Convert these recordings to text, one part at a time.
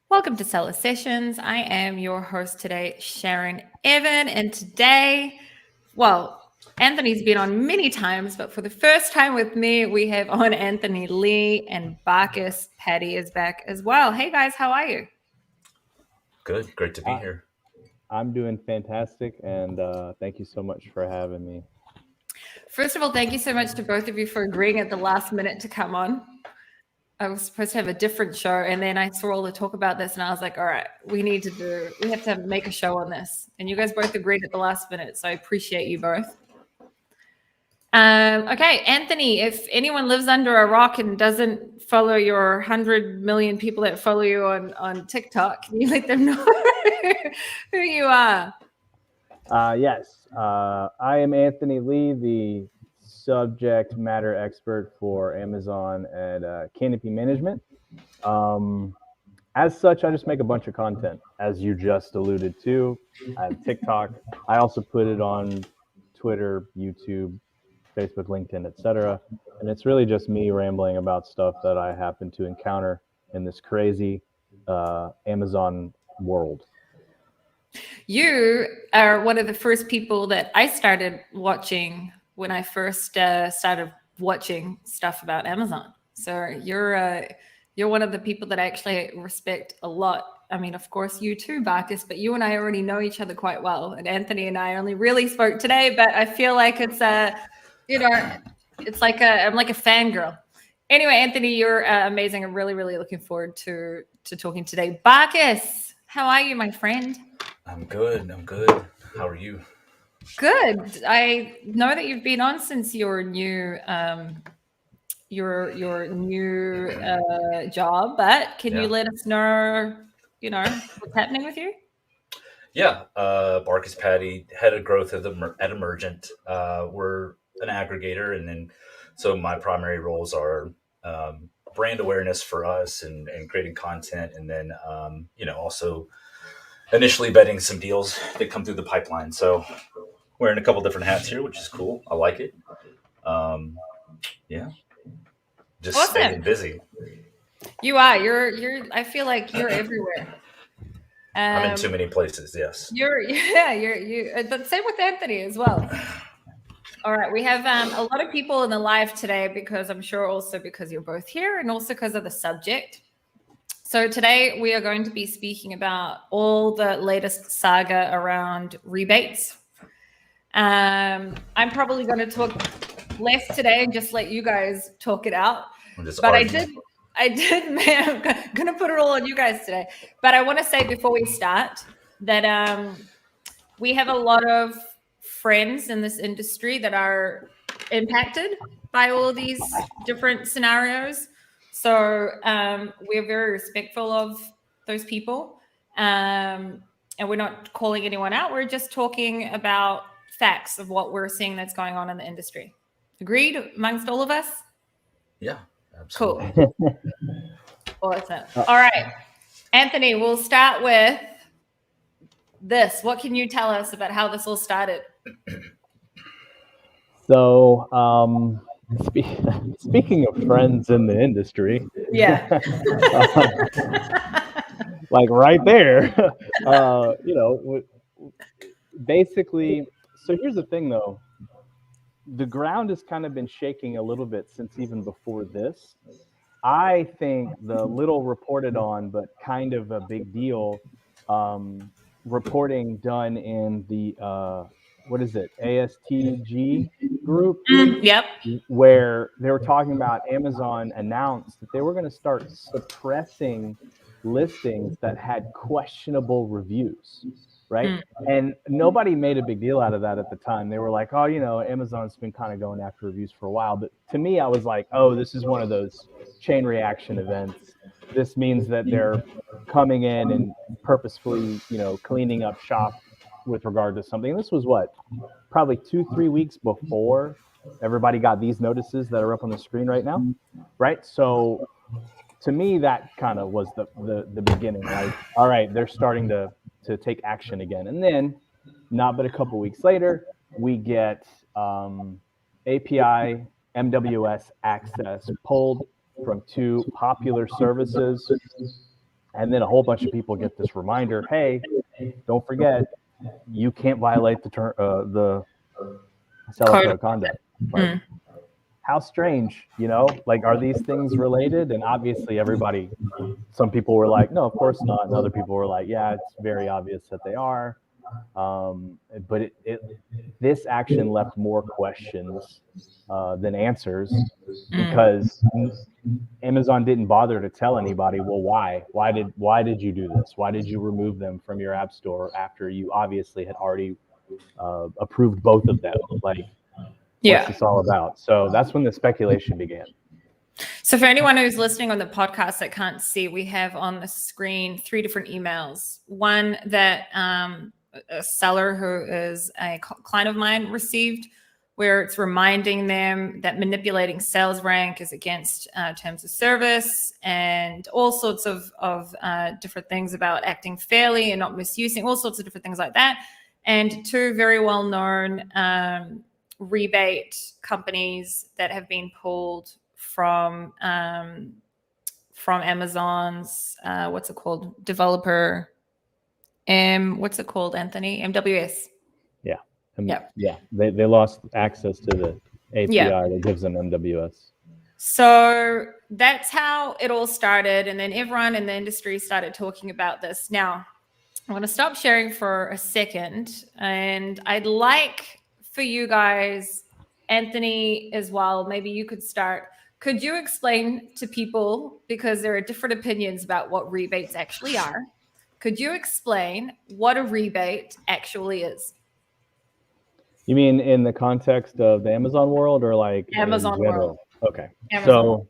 Welcome to Seller Sessions. I am your host today, Sharon Evan, and today, Anthony's been on many times, but for the first time with me, we have on Anthony Lee, and Barkus Patty is back as well. Hey guys, how are you? Good, great to be here. I'm doing fantastic, and thank you so much for having me. First of all, thank you so much to both of you for agreeing at the last minute to come on. I was supposed to have a different show, and then I saw all the talk about this, and I was like, all right, we have to make a show on this. And you guys both agreed at the last minute, so I appreciate you both. Okay, Anthony, if anyone lives under a rock and doesn't follow your 100 million people that follow you on TikTok, can you let them know who you are? Yes, I am Anthony Lee, the subject matter expert for Amazon and Canopy Management. As such, I just make a bunch of content, as you just alluded to. I have TikTok. I also put it on Twitter, YouTube, Facebook, LinkedIn, etc. And it's really just me rambling about stuff that I happen to encounter in this crazy Amazon world. You are one of the first people that I started watching when I first started watching stuff about Amazon. So you're one of the people that I actually respect a lot. I mean, of course, you too, Barkus, but you and I already know each other quite well. And Anthony and I only really spoke today, but I feel like it's I'm like a fangirl. Anyway, Anthony, you're amazing. I'm really, really looking forward to talking today. Barkus, how are you, my friend? I'm good. How are you? Good. I know that you've been on since your new job, but can you let us know, what's happening with you? Yeah, Barkus Patty, head of growth at Emergent. We're an aggregator, and then so my primary roles are brand awareness for us and creating content, and then also initially vetting some deals that come through the pipeline. So wearing a couple different hats here, which is cool. I like it. Just awesome. Staying busy. You are. You're. I feel like you're everywhere. I'm in too many places. Yes. You're. But same with Anthony as well. All right, we have a lot of people in the live today because I'm sure also because you're both here and also because of the subject. So today we are going to be speaking about all the latest saga around rebates. I'm probably going to talk less today and just let you guys talk it out. But I did, man, I'm going to put it all on you guys today. But I want to say before we start that we have a lot of friends in this industry that are impacted by all of these different scenarios. So we're very respectful of those people. And we're not calling anyone out. We're just talking about facts of what we're seeing that's going on in the industry. Agreed amongst all of us? Yeah, absolutely. Cool. Awesome. All right. Anthony, we'll start with this. What can you tell us about how this all started? So, speaking of friends in the industry, yeah, like right there, basically. So here's the thing, though. The ground has kind of been shaking a little bit since even before this. I think the little reported on, but kind of a big deal, reporting done in the ASTG group, yep, where they were talking about Amazon announced that they were going to start suppressing listings that had questionable reviews, right? And nobody made a big deal out of that at the time. They were like, oh, Amazon's been kind of going after reviews for a while. But to me, I was like, oh, this is one of those chain reaction events. This means that they're coming in and purposefully, cleaning up shop with regard to something. And this was probably 2-3 weeks before everybody got these notices that are up on the screen right now, right? So to me, that kind of was the beginning. Like, all right, they're starting to take action again. And then, not but a couple weeks later, we get API MWS access pulled from 2 popular services. And then a whole bunch of people get this reminder, hey, don't forget, you can't violate the seller code of conduct. Like, how strange, like, are these things related? And obviously some people were like, no, of course not. And other people were like, yeah, it's very obvious that they are. But this action left more questions than answers, because Amazon didn't bother to tell anybody, well, why did you do this? Why did you remove them from your app store after you obviously had already approved both of them? Like, what's this all about? So that's when the speculation began. So for anyone who's listening on the podcast that can't see, we have on the screen 3 different emails. One that a seller who is a client of mine received, where it's reminding them that manipulating sales rank is against terms of service, and all sorts of different things about acting fairly and not misusing, all sorts of different things like that. And 2 very well-known rebate companies that have been pulled from Amazon's what's it called, developer what's it called, Anthony? MWS. Yeah. They lost access to the API that gives them MWS. So that's how it all started, and then everyone in the industry started talking about this. Now I'm going to stop sharing for a second, and I'd like for you guys, Anthony as well, maybe you could start. Could you explain to people, because there are different opinions about what rebates actually are, could you explain what a rebate actually is? You mean in the context of the Amazon world, or like Amazon world? Okay. Amazon. So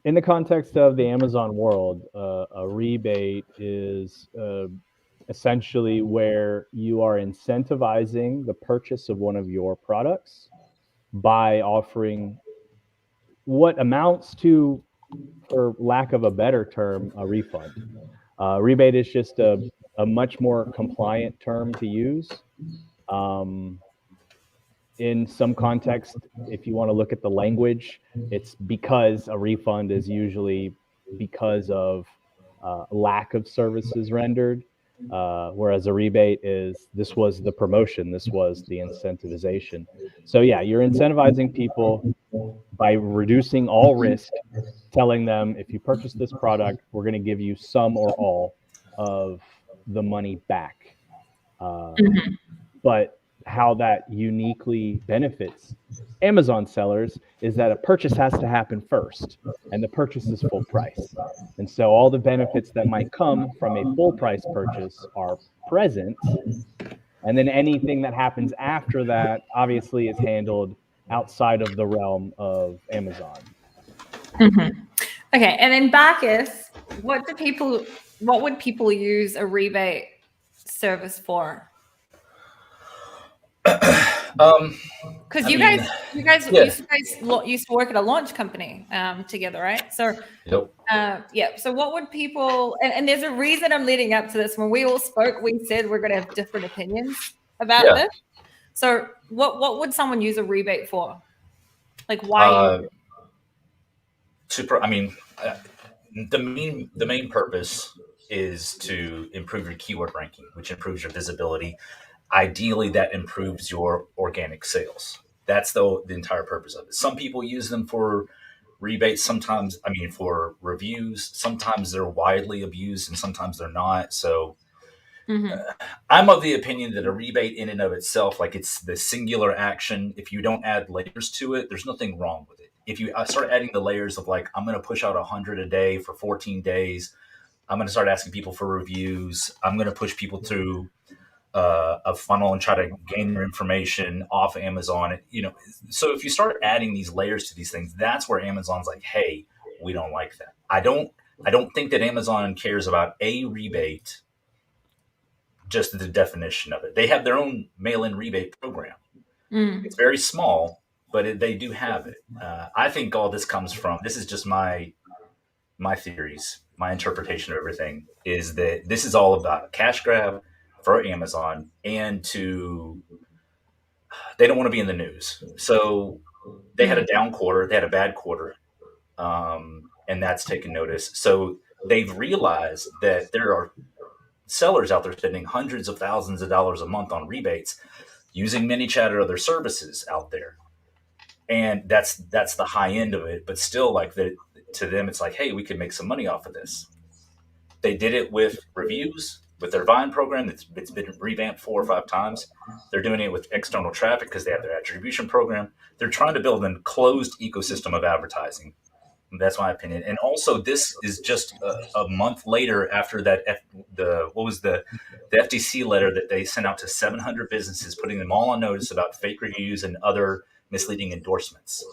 in the context of the Amazon world, a rebate is essentially where you are incentivizing the purchase of one of your products by offering what amounts to, for lack of a better term, a refund. Rebate is just a much more compliant term to use. In some context, if you want to look at the language, it's because a refund is usually because of lack of services rendered, whereas a rebate is, this was the promotion, this was the incentivization. So yeah, you're incentivizing people by reducing all risk, telling them, if you purchase this product, we're going to give you some or all of the money back. But how that uniquely benefits Amazon sellers is that a purchase has to happen first, and the purchase is full price. And so all the benefits that might come from a full price purchase are present. And then anything that happens after that obviously is handled outside of the realm of Amazon. Okay. And then Bacchus, what would people use a rebate service for? Because you guys used to work at a launch company together, right? So so what would people, and there's a reason I'm leading up to this. When we all spoke, we said we're going to have different opinions about this. So what would someone use a rebate for? Like, why? The main purpose is to improve your keyword ranking, which improves your visibility. Ideally, that improves your organic sales. That's the entire purpose of it. Some people use them for rebates, for reviews. Sometimes they're widely abused and sometimes they're not. So I'm of the opinion that a rebate in and of itself, like, it's the singular action. If you don't add layers to it, there's nothing wrong with it. If you start adding the layers of, like, I'm going to push out 100 a day for 14 days. I'm going to start asking people for reviews. I'm going to push people through a funnel and try to gain their information off Amazon. So if you start adding these layers to these things, that's where Amazon's like, hey, we don't like that. I don't think that Amazon cares about a rebate, just the definition of it. They have their own mail-in rebate program. It's very small, but they do have it. I think all this comes from, this is just my theories, my interpretation of everything, is that this is all about a cash grab for Amazon, and they don't want to be in the news. So they had a down quarter, they had a bad quarter, and that's taken notice. So they've realized that there are sellers out there spending hundreds of thousands of dollars a month on rebates using ManyChat or other services out there. And that's the high end of it. But still, like, to them, it's like, hey, we could make some money off of this. They did it with reviews, with their Vine program. It's been revamped 4 or 5 times. They're doing it with external traffic because they have their attribution program. They're trying to build a closed ecosystem of advertising. That's my opinion. And also, this is just a month later after that the FTC letter that they sent out to 700 businesses, putting them all on notice about fake reviews and other misleading endorsements.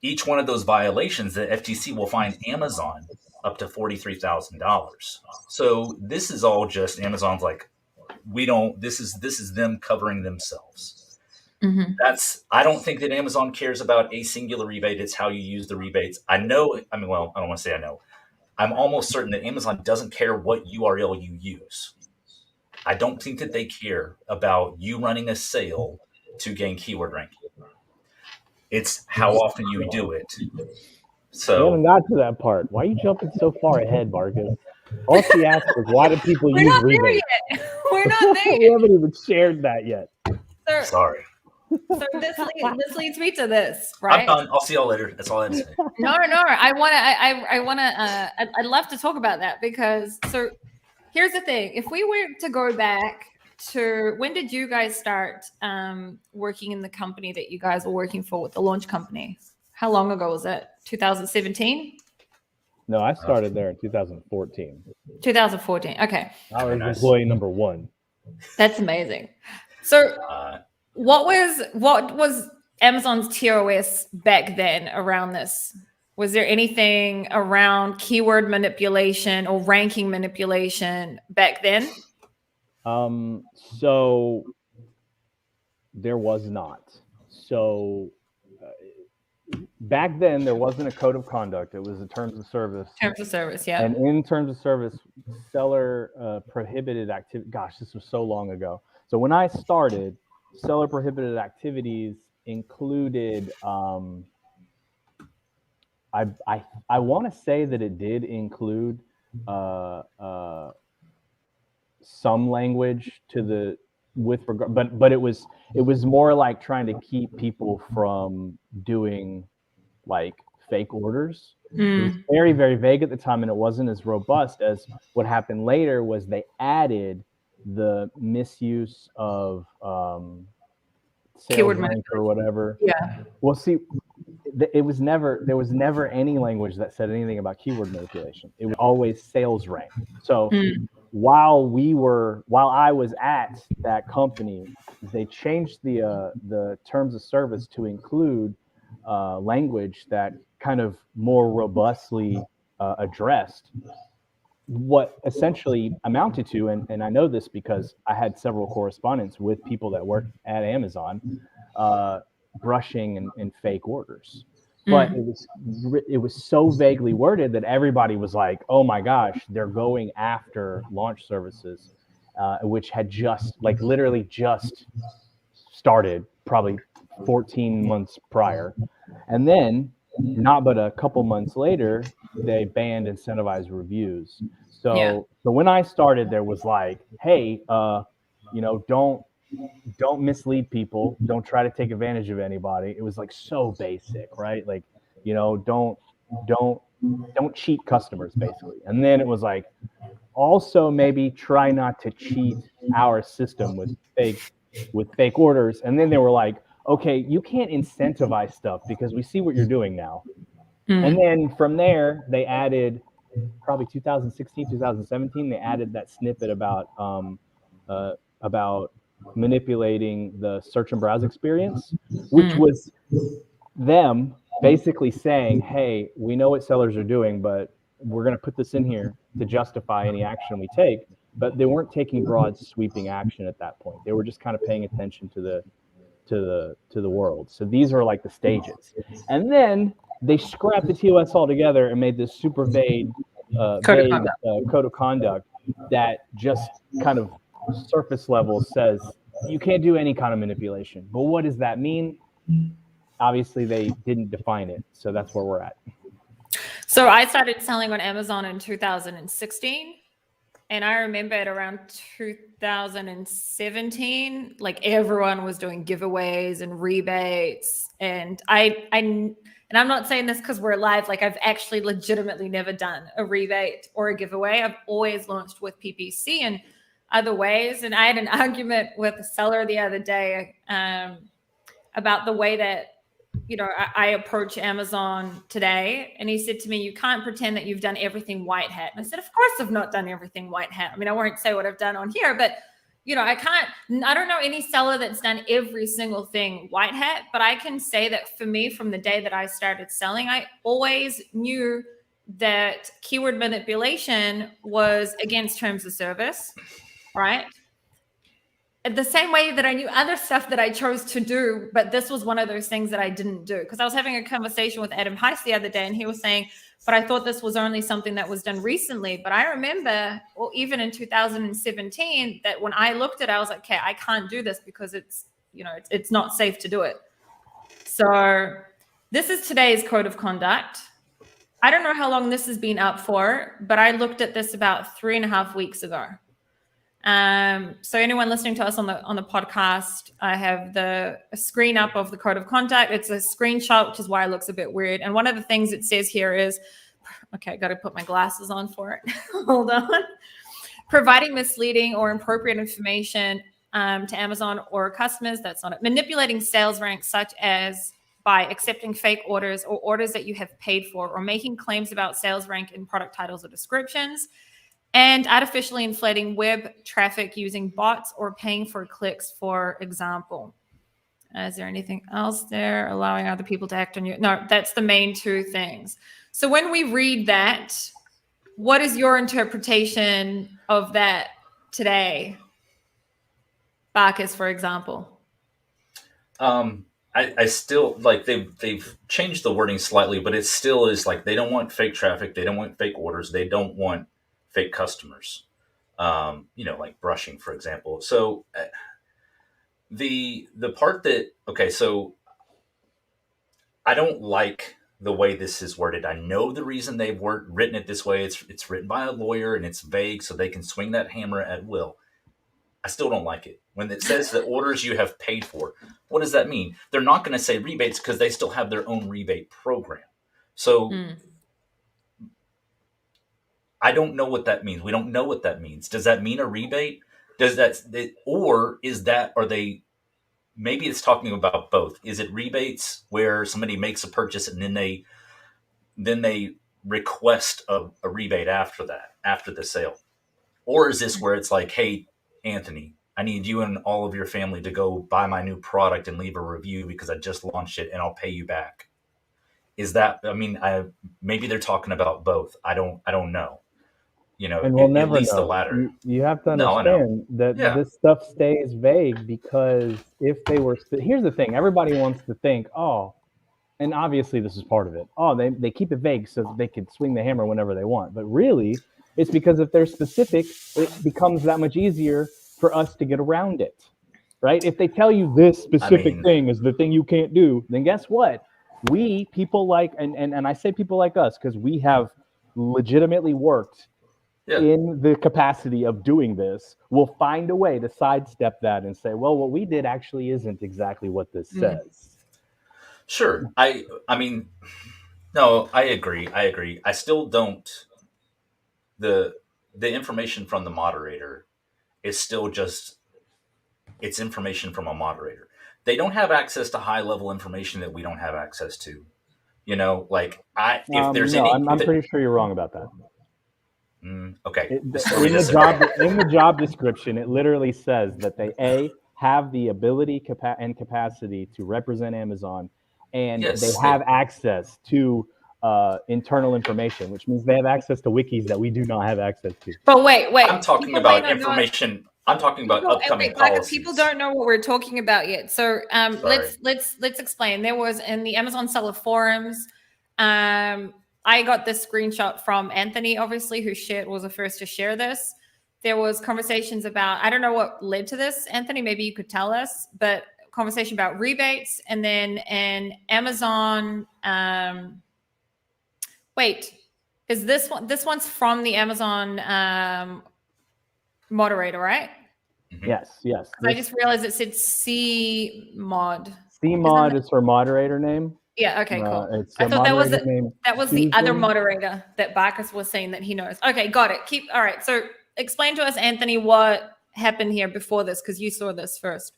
Each one of those violations, the FTC will fine Amazon up to $43,000. So this is all just Amazon's like, this is them covering themselves. Mm-hmm. I don't think that Amazon cares about a singular rebate. It's how you use the rebates. I don't want to say I know. I'm almost certain that Amazon doesn't care what URL you use. I don't think that they care about you running a sale to gain keyword ranking. It's how often you do it. So we haven't got to that part. Why are you jumping so far ahead, Marcus? All she asked was, why do people use rebates? We're not there yet. We haven't even shared that yet. Sorry. So this leads me to this, right? I'm done. I'll see y'all later. That's all I have to say. No. I'd love to talk about that because so here's the thing. If we were to go back to when did you guys start working in the company that you guys were working for with the launch company? How long ago was it? 2017? No, I started there in 2014. 2014. Okay. I was employee number 1. That's amazing. So what was Amazon's TOS back then around this? Was there anything around keyword manipulation or ranking manipulation back then? So there was not. So back then there wasn't a code of conduct. It was a terms of service. Terms of service, yeah. And in terms of service, seller prohibited activity. Gosh, this was so long ago. So when I started, seller prohibited activities included. I want to say that it did include some language with regard, but it was more like trying to keep people from doing like fake orders. It was very, very vague at the time, and it wasn't as robust as what happened later. Was they added the misuse of keyword rank or whatever. Yeah. Well, see, there was never any language that said anything about keyword manipulation. It was always sales rank. So while I was at that company, they changed the terms of service to include language that kind of more robustly addressed what essentially amounted to, and I know this because I had several correspondence with people that worked at Amazon, brushing and fake orders. But it was so vaguely worded that everybody was like, oh my gosh, they're going after launch services, which had literally just started probably 14 months prior. And then not but a couple months later, they banned incentivized reviews. So when I started, there was like, hey, don't mislead people. Don't try to take advantage of anybody. It was like so basic, right? Like, don't cheat customers, basically. And then it was like, also maybe try not to cheat our system with fake orders. And then they were like, okay, you can't incentivize stuff because we see what you're doing now. And then from there, they added probably 2016, 2017, they added that snippet about manipulating the search and browse experience, which was them basically saying, hey, we know what sellers are doing, but we're going to put this in here to justify any action we take. But they weren't taking broad sweeping action at that point. They were just kind of paying attention to the world. So these are like the stages. And then they scrapped the TOS altogether and made this super vague code of conduct that just kind of surface level says you can't do any kind of manipulation. But what does that mean? Obviously, they didn't define it. So that's where we're at. So I started selling on Amazon in 2016. And I remember at around 2017, like everyone was doing giveaways and rebates. And I'm not saying this because we're live. Like I've actually legitimately never done a rebate or a giveaway. I've always launched with PPC and other ways. And I had an argument with a seller the other day about the way that, you know, I approach Amazon today. And he said to me, you can't pretend that you've done everything white hat. And I said, of course I've not done everything white hat. I mean, I won't say what I've done on here, but you know, I don't know any seller that's done every single thing white hat, but I can say that for me, from the day that I started selling, I always knew that keyword manipulation was against terms of service, right? The same way that I knew other stuff that I chose to do, but this was one of those things that I didn't do. Because I was having a conversation with 𝗕𝗢𝗄𝗏 the other day, and he was saying, but I thought this was only something that was done recently. But I remember, well, even in 2017, that when I looked at it, I was like, okay, I can't do this because it's, you know, it's not safe to do it. So this is today's code of conduct. I don't know how long this has been up for, but I looked at this about 3.5 weeks ago. So anyone listening to us on the podcast, I have a screen up of the code of conduct. It's a screenshot, which is why it looks a bit weird. And one of the things it says here is, okay, got to put my glasses on for it. Hold on. Providing misleading or inappropriate information to Amazon or customers. That's not it. Manipulating sales ranks, such as by accepting fake orders or orders that you have paid for, or making claims about sales rank in product titles or descriptions. And artificially inflating web traffic using bots or paying for clicks, for example. Is there anything else there? Allowing other people to act on you? No, that's the main two things. So when we read that, what is your interpretation of that today? Bacchus, for example. I still, like, they've changed the wording slightly, but it still is like, they don't want fake traffic. They don't want fake orders. They don't want fake customers, you know, like brushing, for example. So the part that, okay, so I don't like the way this is worded. I know the reason they've written it this way. It's written by a lawyer and it's vague, so they can swing that hammer at will. I still don't like it. When it says the orders you have paid for, what does that mean? They're not going to say rebates because they still have their own rebate program. So I don't know what that means. We don't know what that means. Does that mean a rebate? Or is that, are they, maybe it's talking about both. Is it rebates where somebody makes a purchase and then they request a rebate after that, after the sale? Or is this where it's like, hey, Anthony, I need you and all of your family to go buy my new product and leave a review because I just launched it and I'll pay you back. Is that, I mean, maybe they're talking about both. I don't know. You know, and we'll at never least know. the latter. You have to understand that this stuff stays vague because if they were, here's the thing, everybody wants to think, oh, and obviously this is part of it. Oh, they keep it vague so they can swing the hammer whenever they want. But really, it's because if they're specific, it becomes that much easier for us to get around it, right? If they tell you this specific thing is the thing you can't do, then guess what? We, people like, and I say people like us because we have legitimately worked in the capacity of doing this, will find a way to sidestep that and say, well, what we did actually isn't exactly what this says. Sure. I mean, no, I agree. I still don't, the information from the moderator is still just, it's information from a moderator. They don't have access to high level information that we don't have access to. You know, like if there's I'm pretty sure you're wrong about that. Okay. In the job description, it literally says that they have the ability and capacity to represent Amazon, and they have access to internal information, which means they have access to wikis that we do not have access to. But wait. I'm talking about information. I'm talking about upcoming policies. People don't know what we're talking about yet. So let's explain. There was in the Amazon seller forums. I got this screenshot from Anthony, obviously, who was the first to share this. There was conversations about, I don't know what led to this, Anthony, maybe you could tell us, but conversation about rebates, and then an Amazon, Is this one? This one's from the Amazon moderator, right? Yes. I just realized it said 𝗢𝗎. 𝗢𝗎𝗓 is her moderator name. Yeah. Okay. Cool. It's I a thought that was moderator named the Susan. other moderator that Barkus was saying that he knows. Okay, got it. All right. So explain to us, Anthony, what happened here before this, because you saw this first.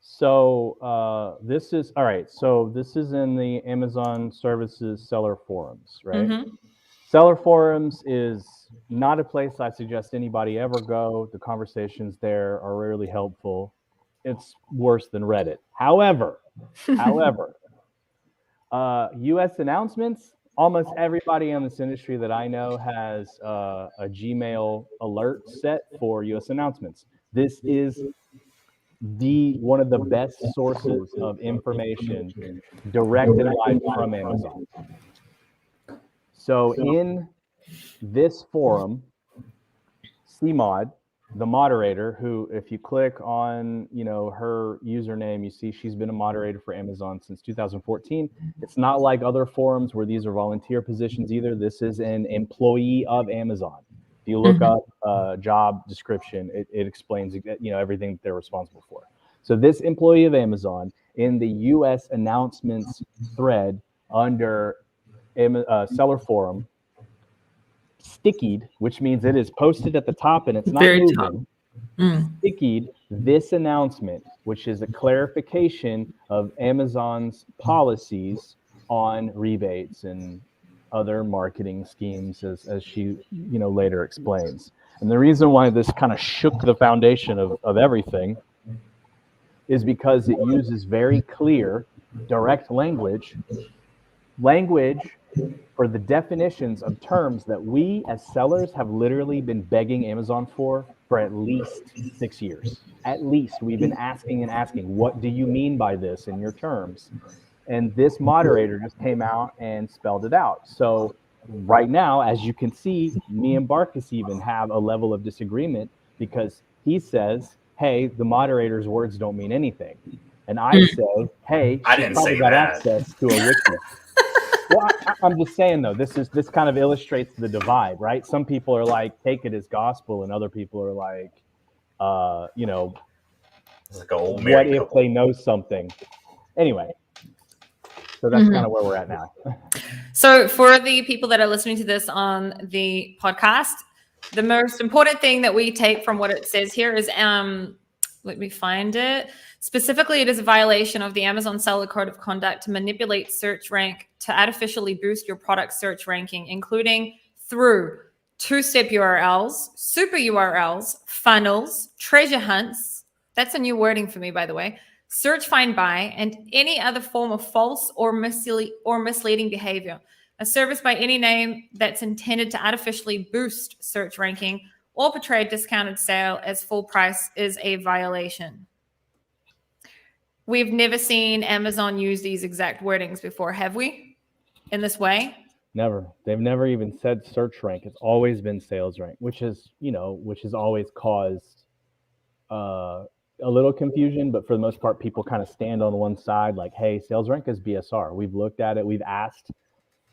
So this is all right. So this is in the Amazon Services Seller Forums, right? Seller Forums is not a place I suggest anybody ever go. The conversations there are rarely helpful. It's worse than Reddit. However, U.S. announcements. Almost everybody in this industry that I know has a Gmail alert set for U.S. announcements. This is one of the best sources of information directed live from Amazon. So in this forum, 𝗢𝗎, the moderator, who, if you click on, her username, you see she's been a moderator for Amazon since 2014. It's not like other forums where these are volunteer positions either. This is an employee of Amazon. If you look up job description, it explains, everything that they're responsible for. So this employee of Amazon in the U.S. announcements thread under Seller Forum, stickied, which means it is posted at the top and it's not moving. Stickied this announcement, which is a clarification of Amazon's policies on rebates and other marketing schemes, as she later explains. And the reason why this kind of shook the foundation of everything is because it uses very clear, direct language for the definitions of terms that we as sellers have literally been begging Amazon for at least 6 years. At least we've been asking, what do you mean by this in your terms? And this moderator just came out and spelled it out. So right now, as you can see, me and Barkus even have a level of disagreement because he says, hey, the moderator's words don't mean anything. And I say, hey, she's probably got access to a wiki. Well, I'm just saying, though, this kind of illustrates the divide, right? Some people are like, take it as gospel, and other people are like, it's like an old what if they know something? Anyway, so that's kind of where we're at now. So for the people that are listening to this on the podcast, the most important thing that we take from what it says here is, let me find it. Specifically, it is a violation of the Amazon Seller Code of Conduct to manipulate search rank to artificially boost your product search ranking, including through two-step URLs, super URLs, funnels, treasure hunts. That's a new wording for me, by the way. Search, find, buy, and any other form of false or misleading behavior. A service by any name that's intended to artificially boost search ranking or portray a discounted sale as full price is a violation. We've never seen Amazon use these exact wordings before, have we? In this way? Never. They've never even said search rank. It's always been sales rank, which has always caused a little confusion. But for the most part, people kind of stand on one side, like, hey, sales rank is BSR. We've looked at it. We've asked,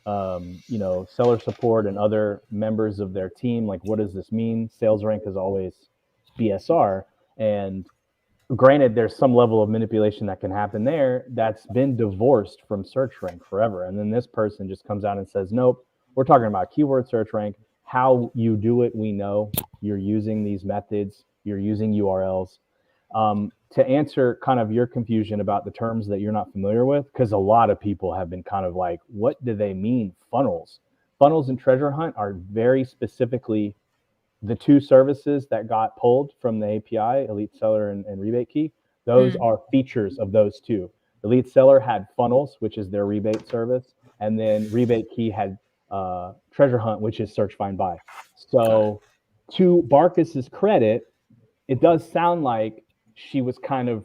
seller support and other members of their team, like, what does this mean? Sales rank is always BSR. And granted, there's some level of manipulation that can happen there that's been divorced from search rank forever. And then this person just comes out and says, nope, we're talking about keyword search rank. How you do it, we know. You're using these methods. You're using URLs. To answer kind of your confusion about the terms that you're not familiar with, because a lot of people have been kind of like, what do they mean, funnels? Funnels and treasure hunt are very specifically the two services that got pulled from the API, Elite Seller and Rebate Key. Those are features of those two. Elite Seller had funnels, which is their rebate service, and then Rebate Key had treasure hunt, which is search, find, buy. So to Barkus's credit, it does sound like she was kind of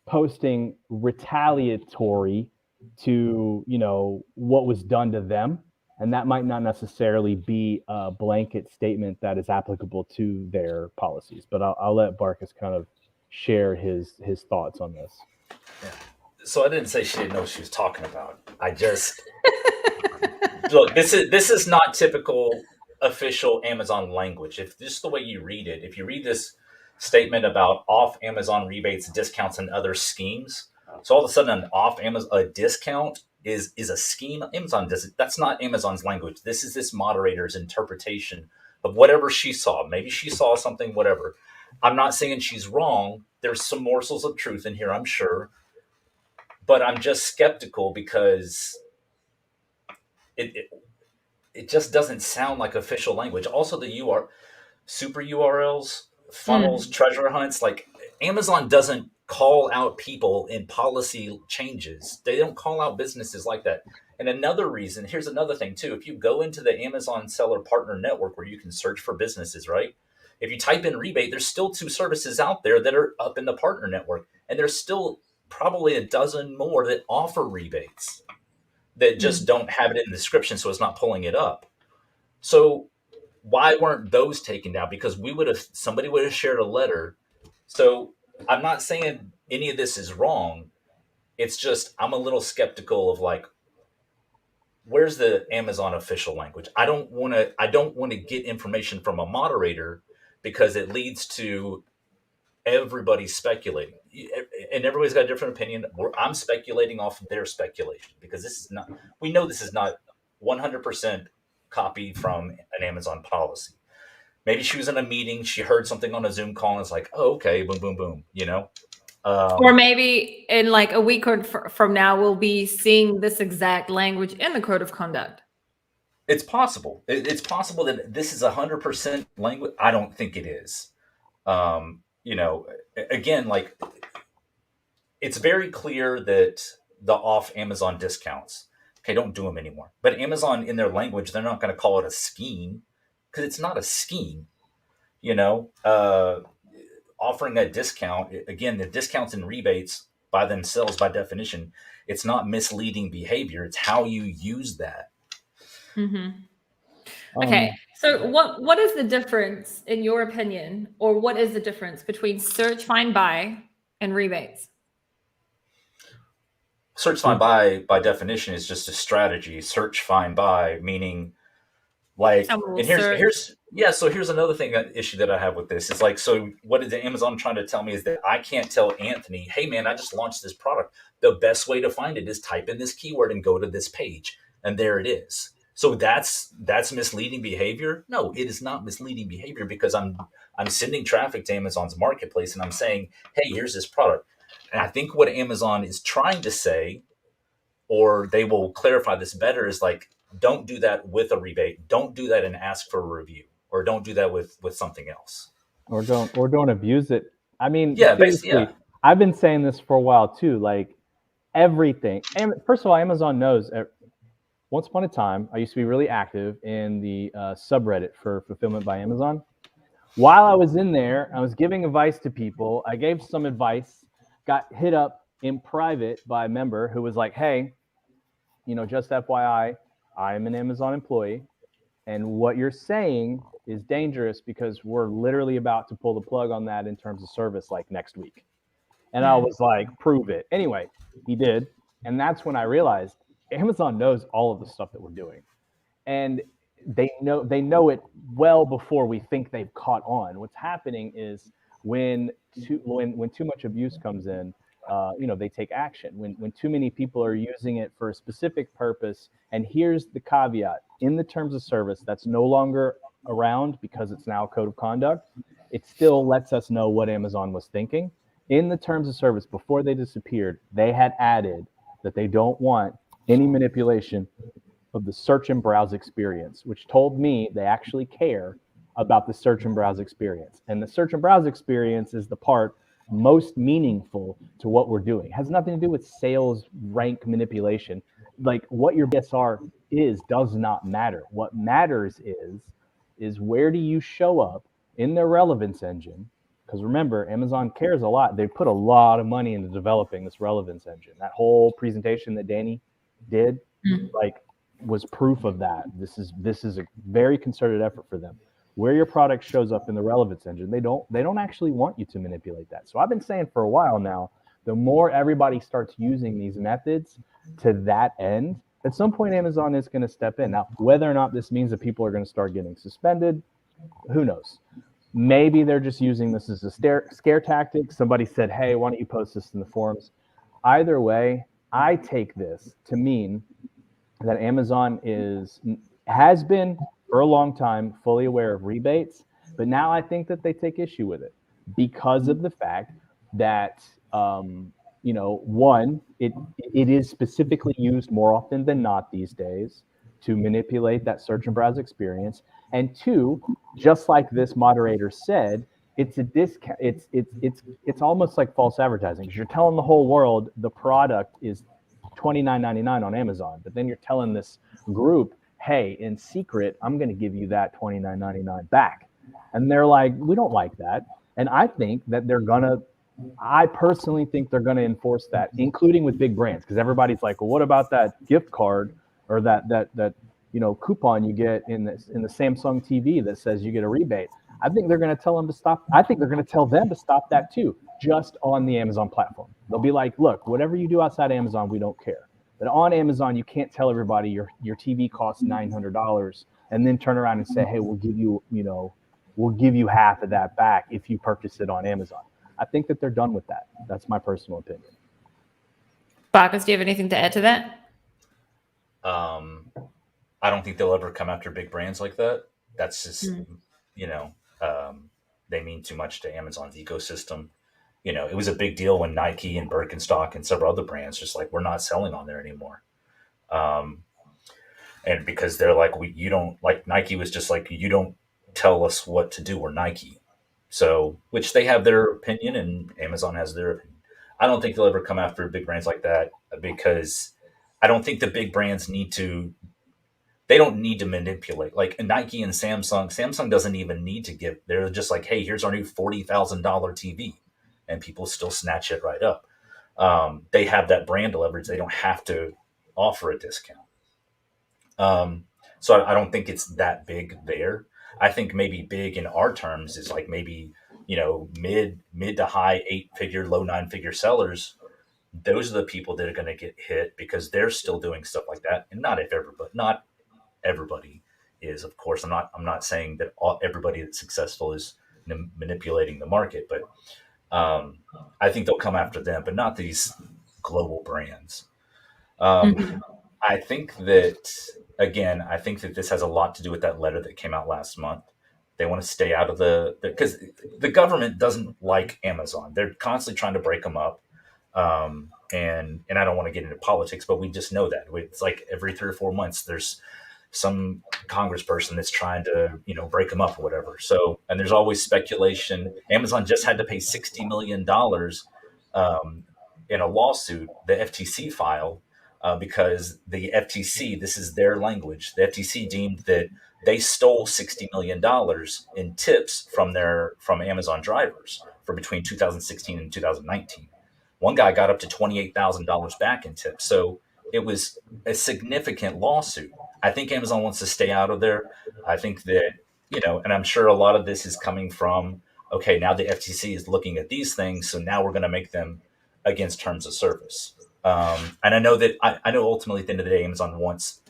posting retaliatory to, what was done to them. And that might not necessarily be a blanket statement that is applicable to their policies. But I'll let Barkus kind of share his thoughts on this. Yeah. So I didn't say she didn't know what she was talking about. I just look, this is not typical official Amazon language. If just the way you read it, if you read this statement about off Amazon rebates, discounts, and other schemes, so all of a sudden an off Amazon a discount is a scheme. Amazon does it. That's not Amazon's language. This is this moderator's interpretation of whatever she saw. Maybe she saw something, whatever. I'm not saying she's wrong. There's some morsels of truth in here, I'm sure. But I'm just skeptical because it just doesn't sound like official language. Also, the super URLs, funnels, treasure hunts, like Amazon doesn't call out people in policy changes. They don't call out businesses like that. And another reason, here's another thing too. If you go into the Amazon Seller Partner Network where you can search for businesses, right? If you type in rebate, there's still 2 services out there that are up in the partner network. And there's still probably a dozen more that offer rebates that just don't have it in the description, so it's not pulling it up. So why weren't those taken down? Because somebody would have shared a letter. So I'm not saying any of this is wrong. It's just I'm a little skeptical of like, where's the Amazon official language? I don't want to get information from a moderator because it leads to everybody speculating, and everybody's got a different opinion. I'm speculating off of their speculation because we know this is not 100% copied from an Amazon policy. Maybe she was in a meeting, she heard something on a Zoom call, and it's like, oh, okay, boom, boom, boom, or maybe in like a week or from now, we'll be seeing this exact language in the code of conduct. It's possible. It's possible that this is 100% language. I don't think it is. Again, like it's very clear that the off Amazon discounts, okay, don't do them anymore. But Amazon in their language, they're not going to call it a scheme because it's not a scheme. Offering a discount, again, the discounts and rebates by themselves, by definition, it's not misleading behavior. It's how you use that. Okay, so what is the difference, in your opinion, or what is the difference between search, find, buy, and rebates? Search, find, buy, by definition, is just a strategy. Search, find, buy, meaning like, and here's another issue that I have with this. It's like, so what is Amazon trying to tell me is that I can't tell Anthony, hey man, I just launched this product. The best way to find it is type in this keyword and go to this page, and there it is. So that's misleading behavior? No, it is not misleading behavior because I'm sending traffic to Amazon's marketplace and I'm saying, hey, here's this product. And I think what Amazon is trying to say, or they will clarify this better, is like, don't do that with a rebate. Don't do that and ask for a review, or don't do that with something else. Or don't abuse it. I mean, yeah, basically, yeah. I've been saying this for a while too. Like everything. And first of all, Amazon knows. Once upon a time, I used to be really active in the subreddit for Fulfillment by Amazon. While I was in there, I was giving advice to people. I gave some advice, got hit up in private by a member who was like, hey, just FYI, I am an Amazon employee. And what you're saying is dangerous because we're literally about to pull the plug on that in terms of service like next week. And I was like, prove it. Anyway, he did. And that's when I realized Amazon knows all of the stuff that we're doing, and they know it well before we think they've caught on. What's happening is when too much abuse comes in, they take action. When too many people are using it for a specific purpose, and here's the caveat: in the terms of service, that's no longer around because it's now code of conduct. It still lets us know what Amazon was thinking. In the terms of service, before they disappeared, they had added that they don't want any manipulation of the search and browse experience, which told me they actually care about the search and browse experience. And the search and browse experience is the part most meaningful to what we're doing. It has nothing to do with sales rank manipulation. Like what your BSR does not matter. What matters is where do you show up in their relevance engine? Because remember, Amazon cares a lot. They put a lot of money into developing this relevance engine. That whole presentation that Danny did, was proof of that. This is a very concerted effort for them. Where your product shows up in the relevance engine, they don't actually want you to manipulate that. So I've been saying for a while now, the more everybody starts using these methods to that end, At some point, Amazon is going to step in. Now, whether or not this means that people are going to start getting suspended, who knows? Maybe they're just using this as a scare tactic. Somebody said, hey, why don't you post this in the forums? Either way, I take this to mean that Amazon has been for a long time fully aware of rebates, but now I think that they take issue with it because of the fact that one, it is specifically used more often than not these days to manipulate that search and browse experience. And two, just like this moderator said, it's a discount. It's almost like false advertising, because you're telling the whole world the product is $29.99 on Amazon, but then you're telling this group, hey, in secret, I'm going to give you that $29.99 back. And they're like, we don't like that. And I think that I personally think they're going to enforce that, including with big brands, because everybody's like, well, what about that gift card or that coupon you get in the Samsung TV that says you get a rebate? I think they're going to tell them to stop. I think they're going to tell them to stop that too, just on the Amazon platform. They'll be like, look, whatever you do outside Amazon, we don't care. But on Amazon, you can't tell everybody your TV costs $900 and then turn around and say, hey, we'll give you half of that back if you purchase it on Amazon. I think that they're done with that. That's my personal opinion. 𝗲𝗢𝗄, do you have anything to add to that? I don't think they'll ever come after big brands like that. That's just, they mean too much to Amazon's ecosystem. It was a big deal when Nike and Birkenstock and several other brands just like, we're not selling on there anymore. And because they're like, you don't, like Nike was just like, you don't tell us what to do. We're Nike. So, which they have their opinion and Amazon has their opinion. I don't think they'll ever come after big brands like that, because I don't think the big brands they don't need to manipulate. Like Nike and Samsung doesn't even need to give. They're just like, hey, here's our new $40,000 TV. And people still snatch it right up. They have that brand leverage. They don't have to offer a discount. So I don't think it's that big there. I think maybe big in our terms is like maybe, mid to high 8-figure, low 9-figure sellers. Those are the people that are going to get hit because they're still doing stuff like that. And not everybody is, of course. I'm not saying that everybody that's successful is manipulating the market, but I think they'll come after them, but not these global brands. I think that this has a lot to do with that letter that came out last month. They want to stay out of because the government doesn't like Amazon. They're constantly trying to break them up. And I don't want to get into politics, but we just know that it's like every 3 or 4 months, there's some congressperson that's trying to, break them up or whatever. So, and there's always speculation. Amazon just had to pay $60 million in a lawsuit the FTC filed because the FTC, this is their language, the FTC deemed that they stole $60 million in tips from Amazon drivers for between 2016 and 2019. One guy got up to $28,000 back in tips. So it was a significant lawsuit. I think Amazon wants to stay out of there. I think that, and I'm sure a lot of this is coming from, okay, now the FTC is looking at these things, so now we're going to make them against terms of service. And I know ultimately at the end of the day, Amazon wants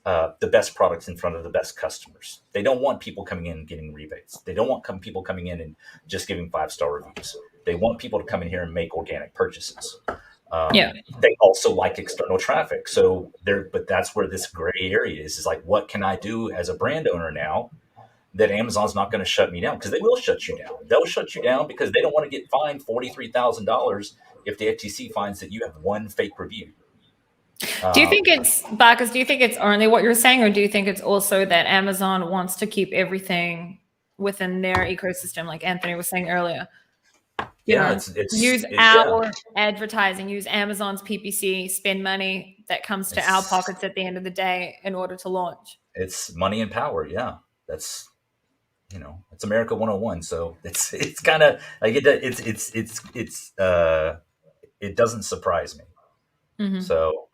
the best products in front of the best customers. They don't want people coming in and getting rebates. They don't want people coming in and just giving 5-star reviews. They want people to come in here and make organic purchases. They also like external traffic. So but that's where this gray area is like, what can I do as a brand owner now that Amazon's not going to shut me down? Because they will shut you down. They'll shut you down because they don't want to get fined $43,000 if the FTC finds that you have one fake review. Do you think 𝗲𝗢𝗄, do you think it's only what you're saying, or do you think it's also that Amazon wants to keep everything within their ecosystem, like Anthony was saying earlier? Use our advertising, use Amazon's PPC, spend money that comes to our pockets at the end of the day in order to launch. It's money and power. Yeah. That's, it's America 101. So it's kind of like it doesn't surprise me. Mm-hmm. So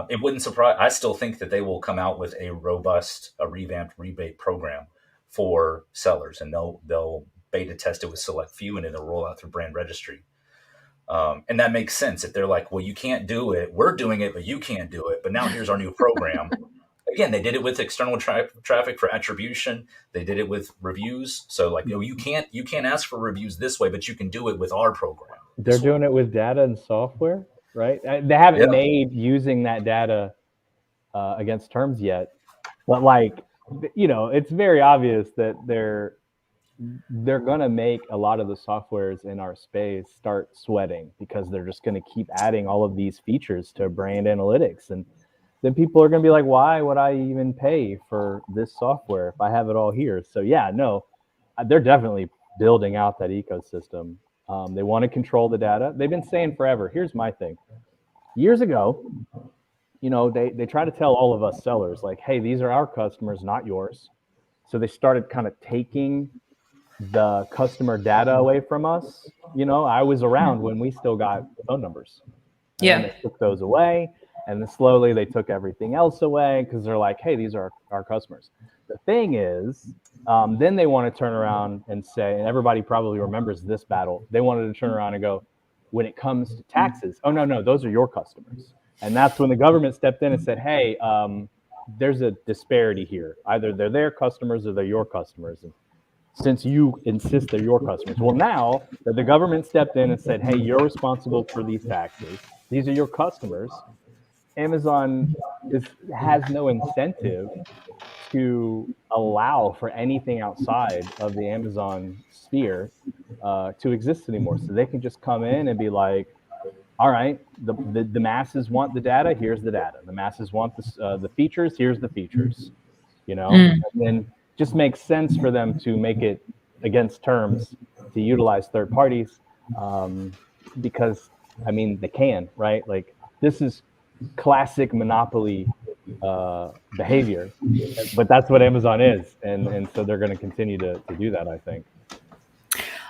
it wouldn't surprise. I still think that they will come out with a revamped rebate program for sellers, and they'll beta test it with select few, and then they'll roll out through brand registry. And that makes sense. If they're like, well, you can't do it, we're doing it, but you can't do it. But now here's our new program. Again, they did it with external traffic for attribution. They did it with reviews. So like, you can't ask for reviews this way, but you can do it with our program. They're doing it with data and software, right? They haven't made using that data against terms yet, but like, it's very obvious that they're going to make a lot of the softwares in our space start sweating, because they're just going to keep adding all of these features to brand analytics. And then people are going to be like, why would I even pay for this software if I have it all here? So yeah, no, they're definitely building out that ecosystem. They want to control the data. They've been saying forever. Here's my thing. Years ago, they try to tell all of us sellers, like, hey, these are our customers, not yours. So they started kind of taking the customer data away from us. I was around when we still got phone numbers. And they took those away. And then slowly they took everything else away, because they're like, hey, these are our customers. The thing is, then they want to turn around and say, and everybody probably remembers this battle, they wanted to turn around and go, when it comes to taxes, oh, no, those are your customers. And that's when the government stepped in and said, hey, there's a disparity here. Either they're their customers or they're your customers. And since you insist they're your customers, well, now that the government stepped in and said, hey, you're responsible for these taxes, these are your customers, Amazon has no incentive to allow for anything outside of the Amazon sphere to exist anymore. So they can just come in and be like, all right, the masses want the data, here's the data. The masses want the features, here's the features. And then just makes sense for them to make it against terms to utilize third parties, because, they can, right? Like, this is classic monopoly behavior, but that's what Amazon is, and so they're going to continue to do that, I think.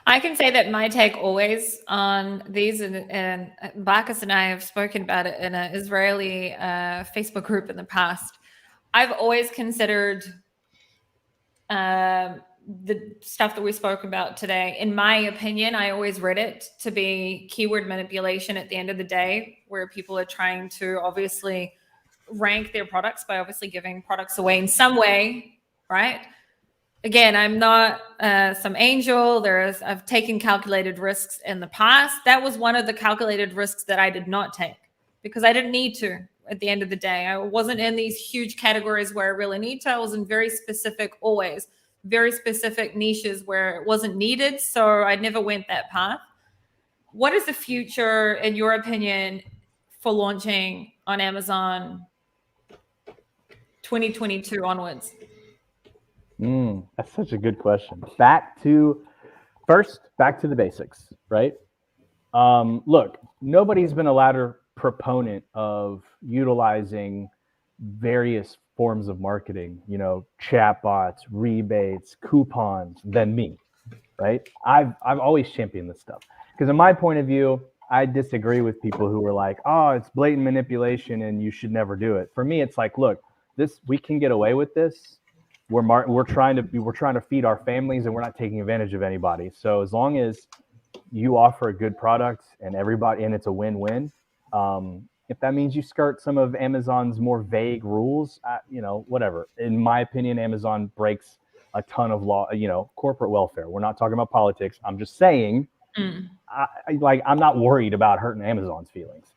I can say that my take always on these, and Bacchus and I have spoken about it in an Israeli Facebook group in the past. I've always considered the stuff that we spoke about today, in my opinion, I always read it to be keyword manipulation at the end of the day, where people are trying to obviously rank their products by obviously giving products away in some way, right? Again, I'm not some angel. I've taken calculated risks in the past. That was one of the calculated risks that I did not take, because I didn't need to at the end of the day. I wasn't in these huge categories where I really need to. I was in very specific niches where it wasn't needed. So I never went that path. What is the future, in your opinion, for launching on Amazon 2022 onwards? That's such a good question. Back to the basics, right? Look, nobody's been a louder proponent of utilizing various forms of marketing, chatbots, rebates, coupons, than me, right? I've always championed this stuff, because in my point of view, I disagree with people who are like, oh, it's blatant manipulation and you should never do it. For me, it's like, look, we can get away with this. We're trying to feed our families, and we're not taking advantage of anybody. So as long as you offer a good product and it's a win-win, if that means you skirt some of Amazon's more vague rules, whatever. In my opinion, Amazon breaks a ton of law, corporate welfare. We're not talking about politics. I'm just saying, I'm not worried about hurting Amazon's feelings.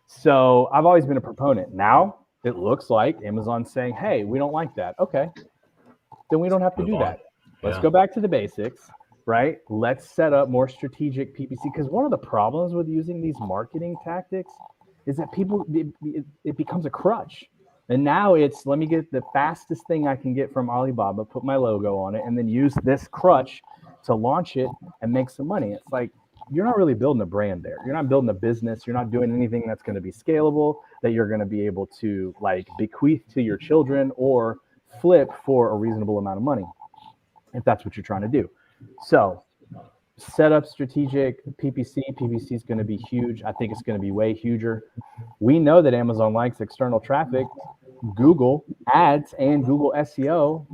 So I've always been a proponent. Now it looks like Amazon's saying, hey, we don't like that. Okay, then we don't have to do that. Let's go back to the basics, right? Let's set up more strategic PPC, because one of the problems with using these marketing tactics is that it becomes a crutch. And now it's, let me get the fastest thing I can get from Alibaba, put my logo on it, and then use this crutch to launch it and make some money. It's like, you're not really building a brand there. You're not building a business. You're not doing anything that's going to be scalable, that you're going to be able to bequeath to your children or flip for a reasonable amount of money, if that's what you're trying to do. So set up strategic PPC. PPC is going to be huge. I think it's going to be way huger. We know that Amazon likes external traffic. Google ads and Google SEO,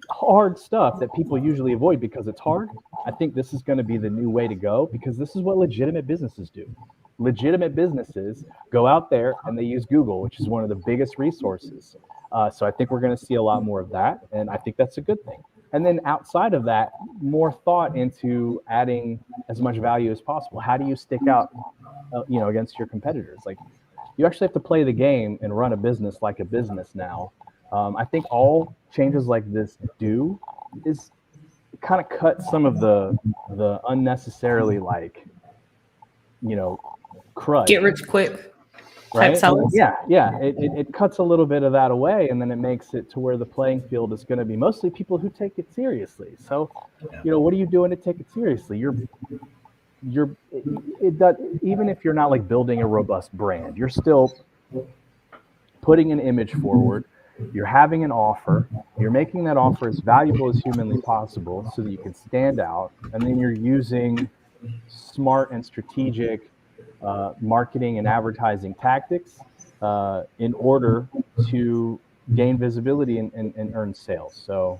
hard stuff that people usually avoid because it's hard. I think this is going to be the new way to go, because this is what legitimate businesses do. Legitimate businesses go out there and they use Google, which is one of the biggest resources. So I think we're going to see a lot more of that, and I think that's a good thing. And then outside of that, more thought into adding as much value as possible. How do you stick out, against your competitors? Like, you actually have to play the game and run a business like a business now. I think all changes like this do is kind of cut some of the unnecessarily crud. Get rich quick. Right? Sellers. Yeah. It cuts a little bit of that away, and then it makes it to where the playing field is going to be mostly people who take it seriously. So, what are you doing to take it seriously? Even if you're not like building a robust brand, you're still putting an image forward. You're having an offer. You're making that offer as valuable as humanly possible so that you can stand out. And then you're using smart and strategic marketing and advertising tactics in order to gain visibility and earn sales. So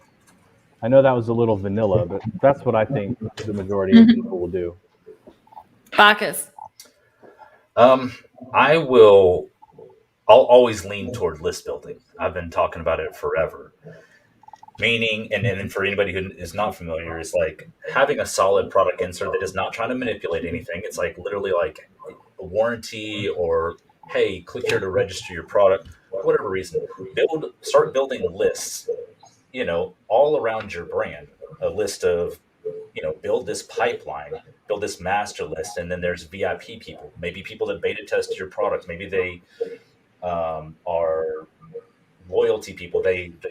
I know that was a little vanilla, but that's what I think the majority of people will do. Bacchus. I'll always lean toward list building. I've been talking about it forever. Meaning, and for anybody who is not familiar, is like having a solid product insert that is not trying to manipulate anything. It's like literally like a warranty, or hey, click here to register your product, whatever reason. Start building lists, all around your brand. A list of, build this pipeline, build this master list, and then there's VIP people, maybe people that beta test your product, maybe they are loyalty people.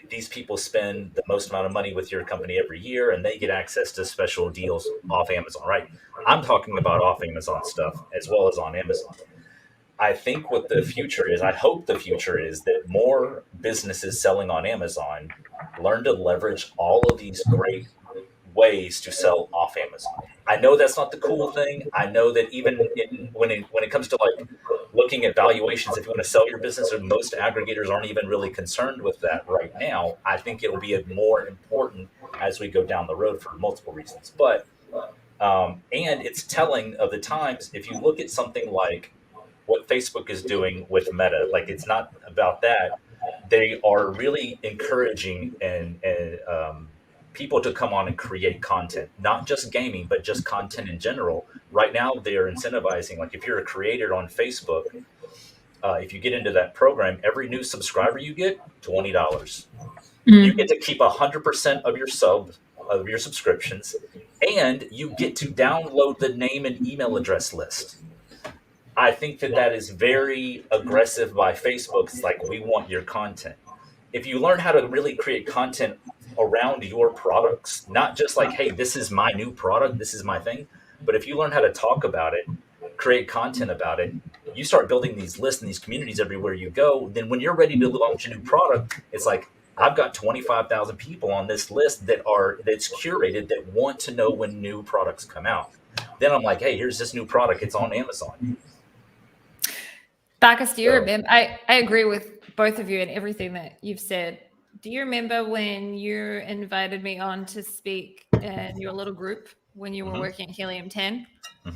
These people spend the most amount of money with your company every year, and they get access to special deals off Amazon, right? I'm talking about off Amazon stuff as well as on Amazon. I think what the future is, I hope the future is that more businesses selling on Amazon learn to leverage all of these great ways to sell off Amazon. I know that's not the cool thing. I know that even when it comes to like looking at valuations, if you want to sell your business, most aggregators aren't even really concerned with that right now. I think it'll be more important as we go down the road for multiple reasons. But and it's telling of the times. If you look at something like what Facebook is doing with Meta, like, it's not about that. They are really encouraging and people to come on and create content, not just gaming, but just content in general. Right now, they're incentivizing, like, if you're a creator on Facebook, if you get into that program, every new subscriber you get, $20. Mm-hmm. You get to keep 100% of your subscriptions, and you get to download the name and email address list. I think that is very aggressive by Facebook. It's like, we want your content. If you learn how to really create content around your products, not just like, hey, this is my new product, this is my thing, but if you learn how to talk about it, create content about it, you start building these lists and these communities everywhere you go, then when you're ready to launch a new product, it's like, I've got 25,000 people on this list that's curated, that want to know when new products come out. Then I'm like, hey, here's this new product, it's on Amazon. Bacchus, do you remember? I agree with both of you and everything that you've said. Do you remember when you invited me on to speak in your little group when you were working at Helium 10?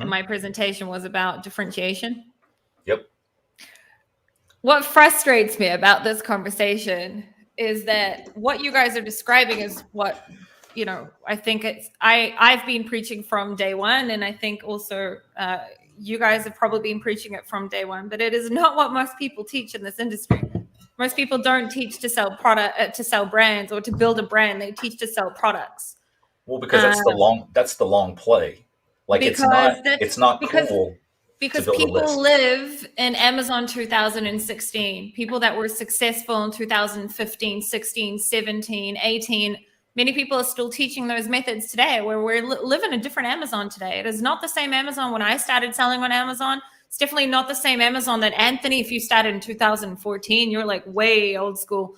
And my presentation was about differentiation. Yep. What frustrates me about this conversation is that what you guys are describing is what, I think I've been preaching from day one. And I think also you guys have probably been preaching it from day one, but it is not what most people teach in this industry. Most people don't teach to sell to sell brands or to build a brand. They teach to sell products. Well, because that's the long play. Like, it's not cool. Because people live in Amazon 2016. People that were successful in 2015, 16, 17, 18. Many people are still teaching those methods today, where we're living a different Amazon today. It is not the same Amazon when I started selling on Amazon. It's definitely not the same Amazon that Anthony, if you started in 2014, you're like way old school.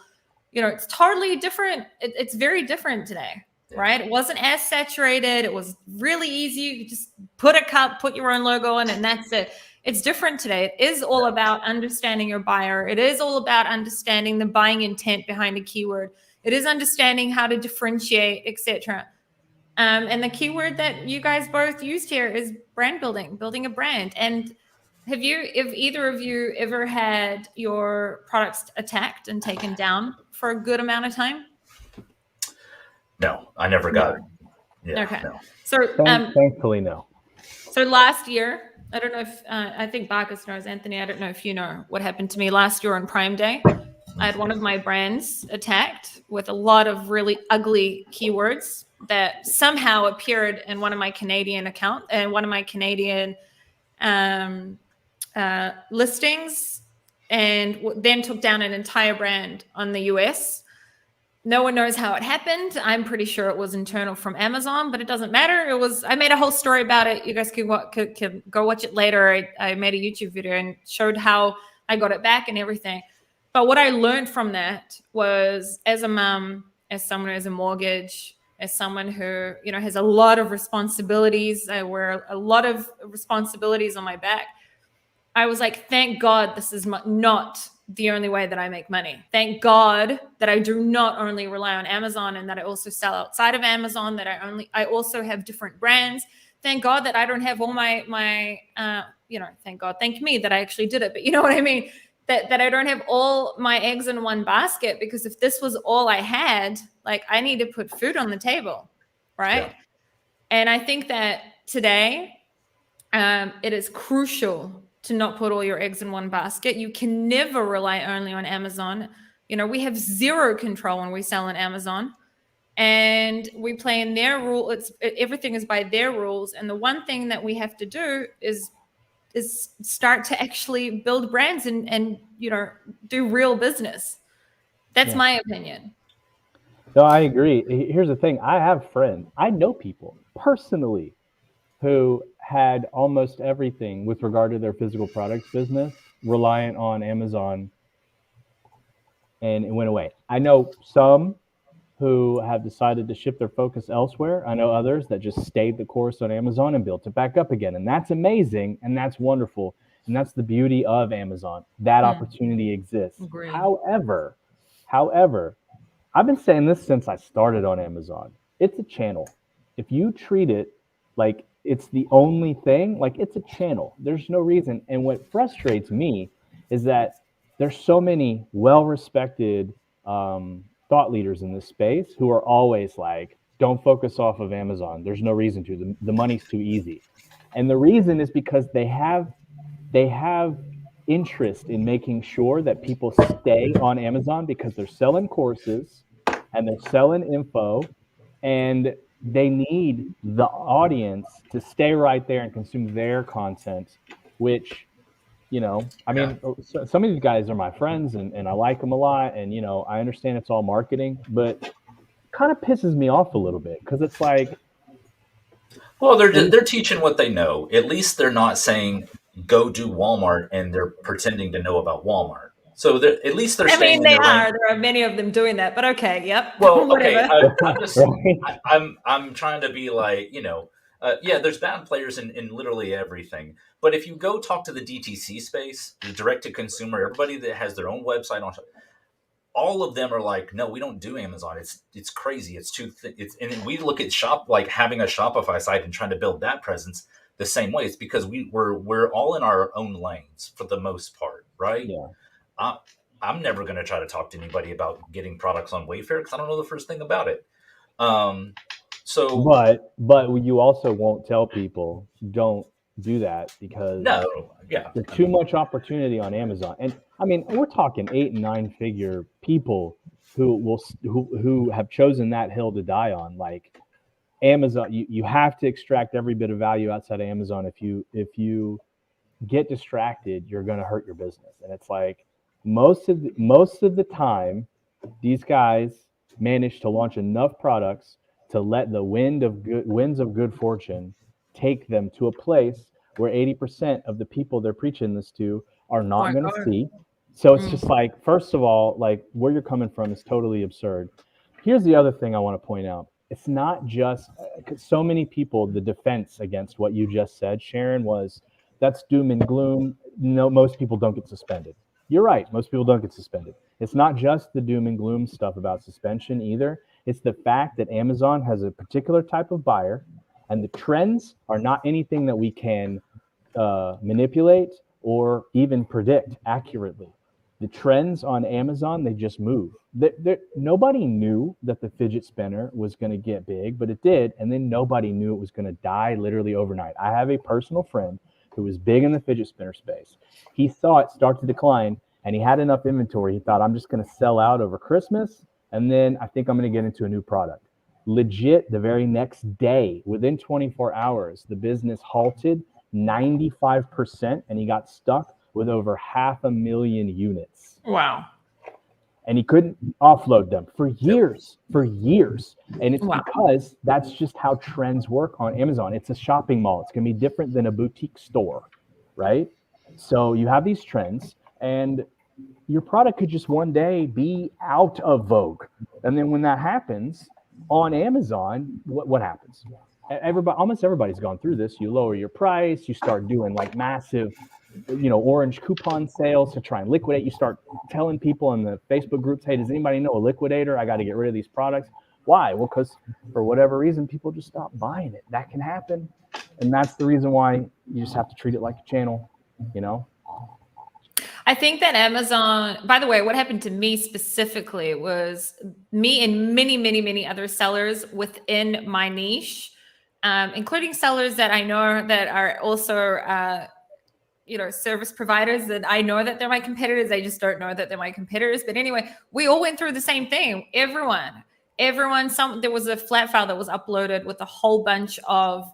It's totally different. It's very different today, right? It wasn't as saturated. It was really easy. You could just put a cup, put your own logo on, and that's it. It's different today. It is all about understanding your buyer. It is all about understanding the buying intent behind a keyword. It is understanding how to differentiate, etc. And the keyword that you guys both used here is brand building, building a brand. And if either of you ever had your products attacked and taken down for a good amount of time? No, I never got it. Yeah, okay. No. So thankfully, no. So last year, I don't know if I think 𝗣𝗥𝗢𝗗𝗏 knows, Anthony. I don't know if you know what happened to me last year on Prime Day. I had one of my brands attacked with a lot of really ugly keywords that somehow appeared in one of my Canadian accounts and one of my Canadian listings, and then took down an entire brand on the US. No one knows how it happened. I'm pretty sure it was internal from Amazon, but it doesn't matter. I made a whole story about it. You guys can go watch it later. I made a YouTube video and showed how I got it back and everything. But what I learned from that was, as a mom, as someone who has a mortgage, as someone who, has a lot of responsibilities, I wear a lot of responsibilities on my back. I was like, thank God this is not the only way that I make money. Thank God that I do not only rely on Amazon, and that I also sell outside of Amazon, that I also have different brands. Thank God that I don't have all my thank God, thank me that I actually did it. But you know what I mean? That I don't have all my eggs in one basket, because if this was all I had, like, I need to put food on the table, right? Yeah. And I think that today it is crucial to not put all your eggs in one basket. You can never rely only on Amazon. We have zero control when we sell on Amazon, and we play in their rules. Everything is by their rules. And the one thing that we have to do is start to actually build brands and do real business. That's my opinion. No, I agree. Here's the thing. I have friends. I know people personally who had almost everything with regard to their physical products business reliant on Amazon, and it went away. I know some who have decided to shift their focus elsewhere. I know others that just stayed the course on Amazon and built it back up again. And that's amazing, and that's wonderful. And that's the beauty of Amazon. That opportunity exists. Agreed. However, I've been saying this since I started on Amazon. It's a channel. If you treat it like it's the only thing, like, it's a channel. There's no reason. And what frustrates me is that there's so many well-respected thought leaders in this space who are always like, don't focus off of Amazon. There's no reason to. The money's too easy. And the reason is because they have interest in making sure that people stay on Amazon, because they're selling courses and they're selling info, and they need the audience to stay right there and consume their content, which, some of these guys are my friends, and I like them a lot. And, I understand it's all marketing, but it kind of pisses me off a little bit, because it's like, well, they're teaching what they know. At least they're not saying go do Walmart and they're pretending to know about Walmart. So at least they're. I mean, they are. There are many of them doing that, but okay, yep. Well, okay. I'm trying to be like, there's bad players in literally everything. But if you go talk to the DTC space, the direct to consumer, everybody that has their own website on, all of them are like, no, we don't do Amazon. It's crazy. It's too. And then we look at having a Shopify site and trying to build that presence the same way. It's because we're all in our own lanes for the most part, right? Yeah. I'm never going to try to talk to anybody about getting products on Wayfair, because I don't know the first thing about it. But you also won't tell people don't do that, because there's too much opportunity on Amazon. And I mean, we're talking 8 and 9 figure people who have chosen that hill to die on. Like, Amazon, you have to extract every bit of value outside of Amazon. If you get distracted, you're going to hurt your business. And it's like, most of the time, these guys manage to launch enough products to let the winds of good fortune take them to a place where 80% of the people they're preaching this to are not going to see. So it's just like, first of all, like, where you're coming from is totally absurd. Here's the other thing I want to point out. It's not just, because so many people, the defense against what you just said, Sharon, was that's doom and gloom. No, most people don't get suspended. you're right. Most people don't get suspended. It's not just the doom and gloom stuff about suspension either. It's the fact that Amazon has a particular type of buyer, and the trends are not anything that we can manipulate or even predict accurately. The trends on Amazon, they just move. Nobody knew that the fidget spinner was going to get big, but it did. And then nobody knew it was going to die literally overnight. I have a personal friend who was big in the fidget spinner space. He saw it start to decline, and he had enough inventory. He thought, I'm just going to sell out over Christmas, and then I think I'm going to get into a new product. Legit, the very next day, within 24 hours, the business halted 95%, and he got stuck with over 500,000 units. Wow. And he couldn't offload them for years. And it's because that's just how trends work on Amazon. It's a shopping mall. It's going to be different than a boutique store, right? So you have these trends, and your product could just one day be out of vogue. And then when that happens on Amazon, what happens? Almost everybody's gone through this. You lower your price, you start doing like massive, orange coupon sales to try and liquidate. You start telling people in the Facebook groups, hey, does anybody know a liquidator? I got to get rid of these products. Why? Well, because for whatever reason, people just stop buying it. That can happen. And that's the reason why you just have to treat it like a channel, I think that Amazon, by the way, what happened to me specifically was me and many, many, many other sellers within my niche, including sellers that I know that are also, service providers that I know that they're my competitors. I just don't know that they're my competitors. But anyway, we all went through the same thing. Everyone, there was a flat file that was uploaded with a whole bunch of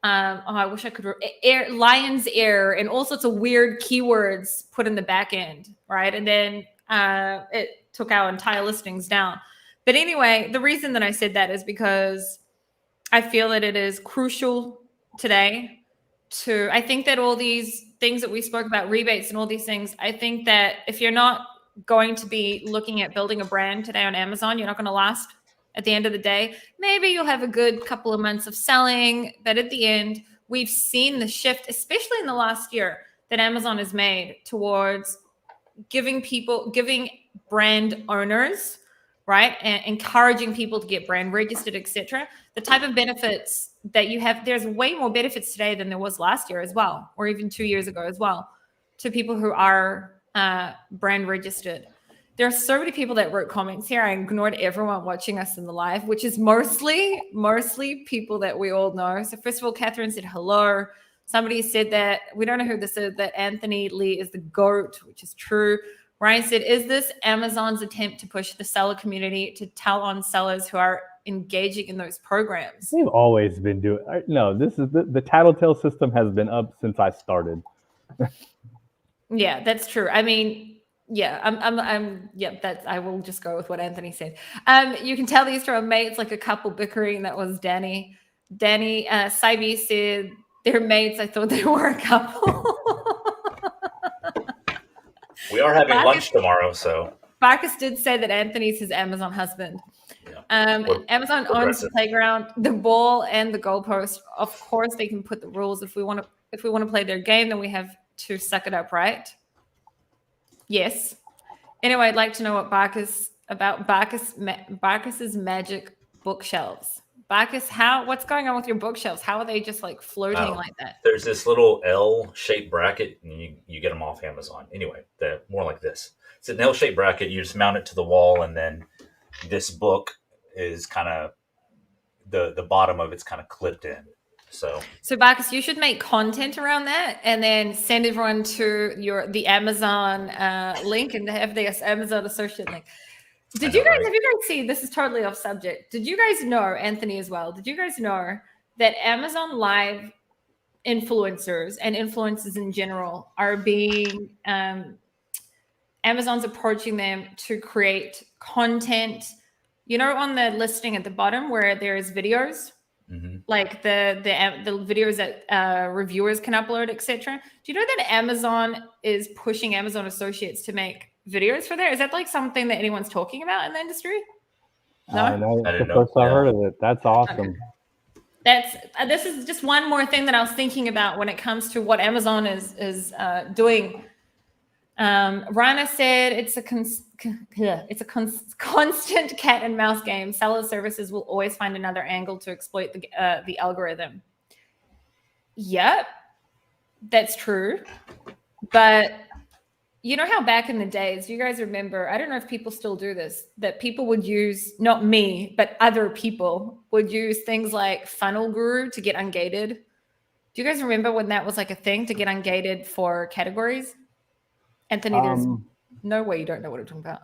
I wish I could lion's ear and all sorts of weird keywords put in the back end, right? And then it took our entire listings down. But anyway, the reason that I said that is because I feel that it is crucial today I think that all these things that we spoke about, rebates and all these things, I think that if you're not going to be looking at building a brand today on Amazon, you're not going to last. At the end of the day, maybe you'll have a good couple of months of selling, but at the end, we've seen the shift, especially in the last year, that Amazon has made towards giving brand owners, right, and encouraging people to get brand registered, etc. The type of benefits that you have, there's way more benefits today than there was last year as well, or even 2 years ago as well, to people who are brand registered. There are so many people that wrote comments here. I ignored everyone watching us in the live, which is mostly people that we all know. So first of all, Catherine said hello. Somebody said that, we don't know who this is, that Anthony Lee is the GOAT, which is true. Ryan said, is this Amazon's attempt to push the seller community to tell on sellers who are engaging in those programs? They've always been doing. No, this is the tattletale system has been up since I started. Yeah, that's true. I mean, yeah, I will just go with what Anthony said. You can tell these two are mates, like a couple bickering. That was Danny. Sabi said they're mates. I thought they were a couple. We are having lunch tomorrow, so. Marcus did say that Anthony's his Amazon husband. Yeah. Amazon owns the playground, the ball, and the goalpost. Of course, they can put the rules. If we want to play their game, then we have to suck it up, right? Yes. Anyway, I'd like to know what Bacchus's magic bookshelves. Bacchus, what's going on with your bookshelves? How are they just like floating like that? There's this little L-shaped bracket, and you get them off Amazon. Anyway, they're more like this. It's an L-shaped bracket. You just mount it to the wall, and then this book is kind of the bottom of it's kind of clipped in. So Bacchus, you should make content around that and then send everyone to the Amazon link and have the Amazon associate link. Have you guys seen, this is totally off subject. Did you guys know, Anthony as well, did you guys know that Amazon Live influencers and influencers in general are being, Amazon's approaching them to create content, on the listing at the bottom where there's videos? Mm-hmm. Like the videos that reviewers can upload, etc. Do you know that Amazon is pushing Amazon associates to make videos for there? Is that like something that anyone's talking about in the industry? No, I know. It's the first I heard of it. That's awesome. Okay. This is just one more thing that I was thinking about when it comes to what Amazon is doing Rana said it's a constant cat and mouse game. Seller services will always find another angle to exploit the algorithm. Yep, that's true. But you know how back in the days, you guys remember, I don't know if people still do this, that people would use, not me, but other people would use things like Funnel Guru to get ungated. Do you guys remember when that was like a thing, to get ungated for categories? Anthony, there's no way you don't know what I'm talking about.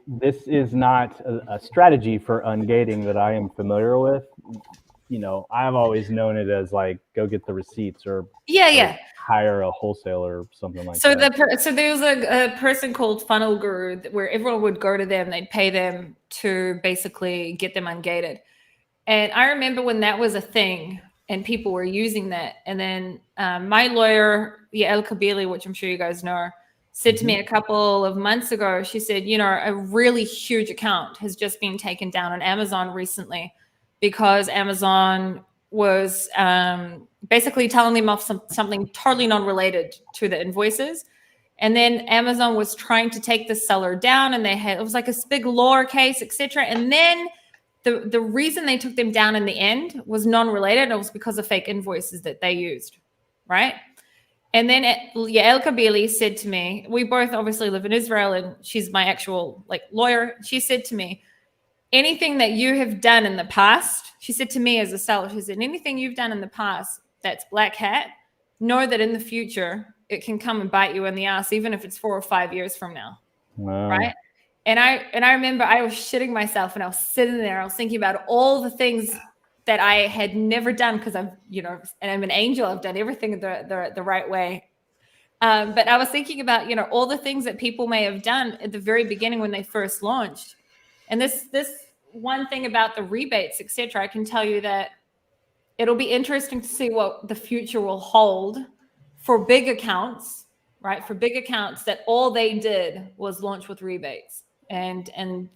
This is not a strategy for ungating that I am familiar with. You know, I've always known it as like, go get the receipts or hire a wholesaler or something like that. So there was a person called Funnel Guru where everyone would go to them, they'd pay them to basically get them ungated. And I remember when that was a thing and people were using that. And then my lawyer, 𝗤𝗢𝗓𝗗𝗓, which I'm sure you guys know, said to me a couple of months ago, she said, you know, a really huge account has just been taken down on Amazon recently because Amazon was basically telling them off something totally non-related to the invoices. And then Amazon was trying to take the seller down, and it was like a big law case, etc. And then the reason they took them down in the end was non-related. It was because of fake invoices that they used, right? And then 𝗤𝗢𝗓𝗗𝗓 said to me, we both obviously live in Israel, and she's my actual like lawyer. She said to me, anything that you have done in the past, she said to me as a seller, she said, anything you've done in the past that's black hat, know that in the future it can come and bite you in the ass, even if it's 4 or 5 years from now. Wow. Right? And I remember I was shitting myself, and I was sitting there, I was thinking about all the things that I had never done, because I've, you know, and I'm an angel, I've done everything the right way. But I was thinking about, you know, all the things that people may have done at the very beginning when they first launched. And this one thing about the rebates, etc., I can tell you that it'll be interesting to see what the future will hold for big accounts, right? For big accounts that all they did was launch with rebates and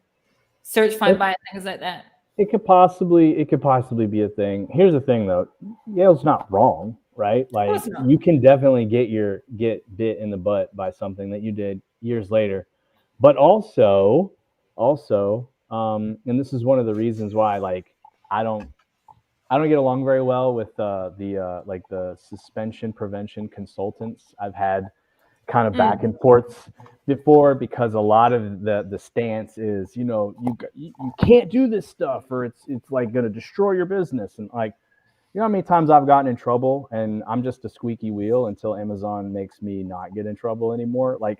search, find, buy, and things like that. It could possibly be a thing. Here's the thing though, Yale's not wrong, right? Like you can definitely get bit in the butt by something that you did years later. But also, and this is one of the reasons why like I don't get along very well with the suspension prevention consultants. I've had kind of back and forths before, because a lot of the stance is, you know, you can't do this stuff, or it's like going to destroy your business. And like, you know how many times I've gotten in trouble and I'm just a squeaky wheel until Amazon makes me not get in trouble anymore. Like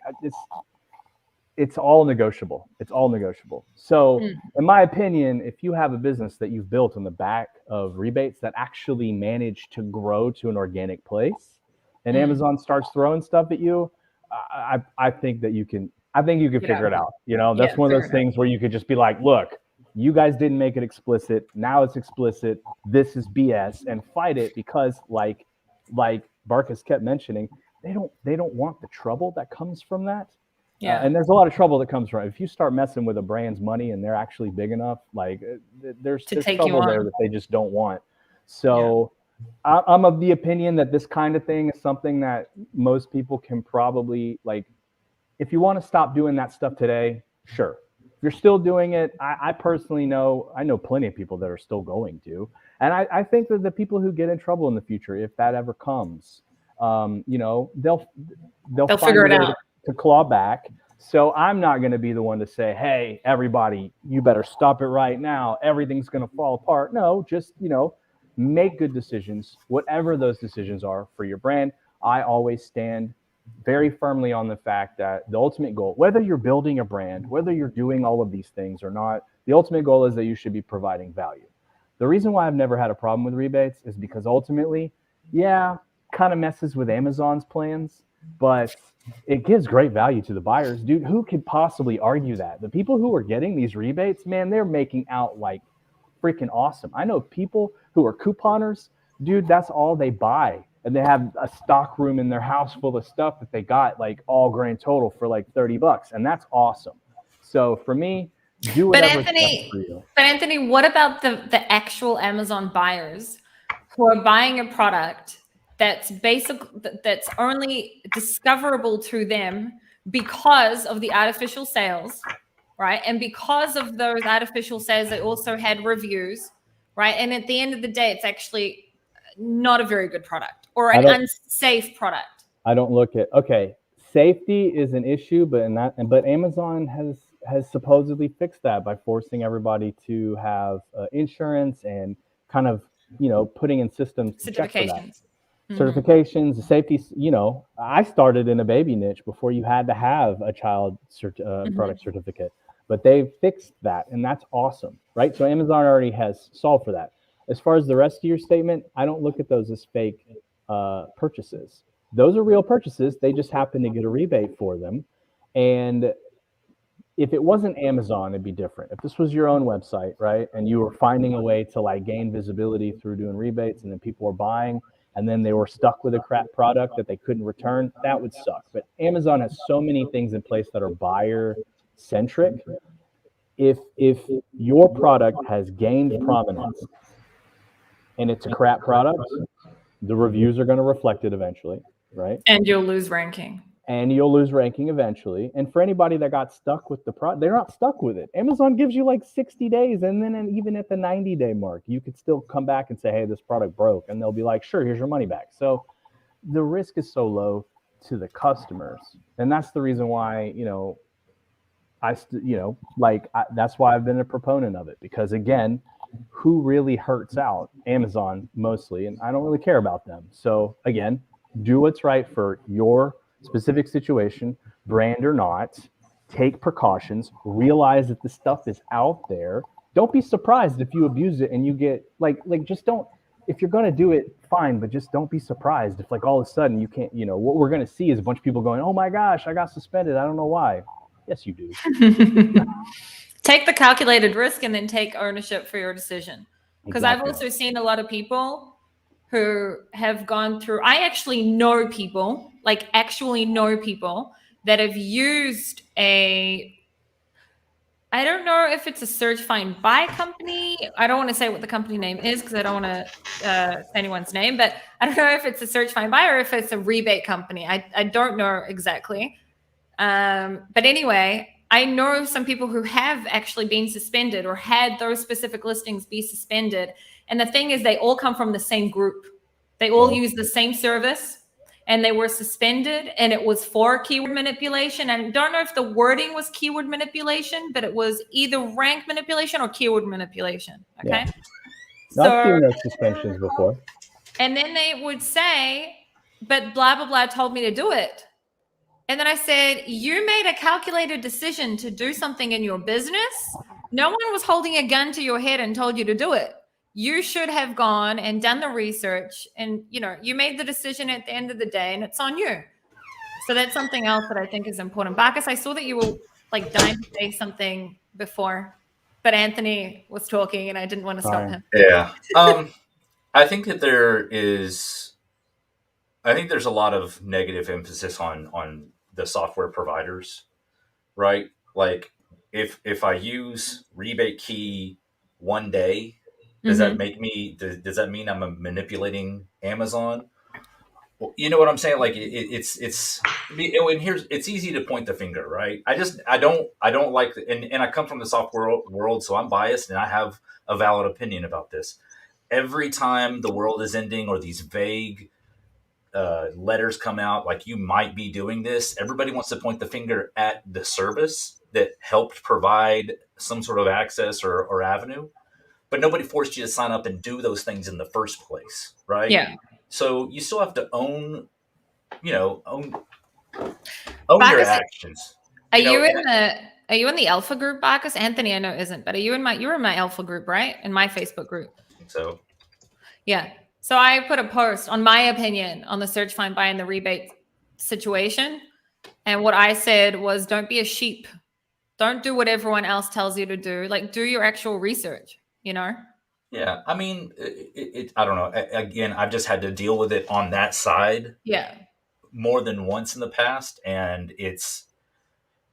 it's all negotiable. It's all negotiable. So in my opinion, if you have a business that you've built on the back of rebates that actually manage to grow to an organic place, and Amazon starts throwing stuff at you, I think you can figure it out. You know, that's one of those things where you could just be like, look, you guys didn't make it explicit. Now it's explicit. This is BS, and fight it, because like Barkus kept mentioning, they don't want the trouble that comes from that. Yeah. And there's a lot of trouble that comes from it. If you start messing with a brand's money and they're actually big enough, like there's trouble there that they just don't want. So I'm of the opinion that this kind of thing is something that most people can probably, like, if you want to stop doing that stuff today, sure. If you're still doing it, I personally know plenty of people that are still going to. And I think that the people who get in trouble in the future, if that ever comes, you know, they'll figure it out to claw back. So I'm not going to be the one to say, hey, everybody, you better stop it right now. Everything's going to fall apart. No, just, you know, make good decisions, whatever those decisions are for your brand. I always stand very firmly on the fact that the ultimate goal, whether you're building a brand, whether you're doing all of these things or not, the ultimate goal is that you should be providing value. The reason why I've never had a problem with rebates is because ultimately, kind of messes with Amazon's plans, but it gives great value to the buyers. Dude, who could possibly argue that? The people who are getting these rebates, man, they're making out like freaking awesome. I know people who are couponers, dude, that's all they buy. And they have a stock room in their house full of stuff that they got like all grand total for like $30. And that's awesome. So for me, do whatever's best for you. But Anthony, what about the actual Amazon buyers who are buying a product that's that's only discoverable to them because of the artificial sales, right? And because of those artificial sales, they also had reviews, right? And at the end of the day, it's actually not a very good product or an unsafe product. I don't look at, okay, safety is an issue, but Amazon has supposedly fixed that by forcing everybody to have insurance and kind of, putting in systems to check for that. Certifications, the safety, I started in a baby niche before you had to have a child product certificate, but they've fixed that, and that's awesome, right? So Amazon already has solved for that. As far as the rest of your statement, I don't look at those as fake purchases. Those are real purchases. They just happen to get a rebate for them. And if it wasn't Amazon, it'd be different. If this was your own website, right, and you were finding a way to like gain visibility through doing rebates, and then people were buying, and then they were stuck with a crap product that they couldn't return, that would suck. But Amazon has so many things in place that are buyer centric. If your product has gained prominence and it's a crap product, the reviews are going to reflect it eventually, right? And you'll lose ranking. And you'll lose ranking eventually. And for anybody that got stuck with the product, they're not stuck with it. Amazon gives you like 60 days. And then even at the 90-day mark, you could still come back and say, hey, this product broke. And they'll be like, sure, here's your money back. So the risk is so low to the customers. And that's the reason why, that's why I've been a proponent of it. Because again, who really hurts out? Amazon mostly. And I don't really care about them. So again, do what's right for your specific situation, brand or not, take precautions, realize that the stuff is out there. Don't be surprised if you abuse it and you get just don't, if you're going to do it, fine, but just don't be surprised if like all of a sudden you can't, what we're going to see is a bunch of people going, oh my gosh, I got suspended. I don't know why. Yes, you do. Take the calculated risk and then take ownership for your decision. Because Exactly. I've also seen a lot of people who have gone through, I actually know people that have used I don't know if it's a search find buy company. I don't want to say what the company name is because I don't want to say anyone's name, but I don't know if it's a search find buy or if it's a rebate company. I don't know exactly. But anyway, I know some people who have actually been suspended or had those specific listings be suspended. And the thing is, they all come from the same group. They all use the same service and they were suspended, and it was for keyword manipulation. And I don't know if the wording was keyword manipulation, but it was either rank manipulation or keyword manipulation. Okay. Yeah. I've seen those suspensions before. And then they would say, but blah, blah, blah told me to do it. And then I said, you made a calculated decision to do something in your business. No one was holding a gun to your head and told you to do it. You should have gone and done the research, and you made the decision at the end of the day, and it's on you. So that's something else that I think is important. Bacchus, I saw that you were like dying to say something before, but Anthony was talking and I didn't want to stop him. Yeah. I think that there's a lot of negative emphasis on the software providers, right? Like if I use Rebate Key one day, does that make me? Does that mean I'm manipulating Amazon? Well, you know what I'm saying? Like it's easy to point the finger, right? I don't like, and I come from the software world, so I'm biased and I have a valid opinion about this. Every time the world is ending or these vague letters come out, like you might be doing this, everybody wants to point the finger at the service that helped provide some sort of access or avenue. But nobody forced you to sign up and do those things in the first place, right? Yeah. So you still have to own your actions. Are you in the alpha group, Bacchus? Anthony, I know isn't, but you're in my alpha group, right? In my Facebook group. I think so. Yeah. So I put a post on my opinion on the search, find, buy, and the rebate situation. And what I said was, don't be a sheep. Don't do what everyone else tells you to do. Like, do your actual research. Yeah, I mean, I don't know. Again, I've just had to deal with it on that side. Yeah. More than once in the past, and it's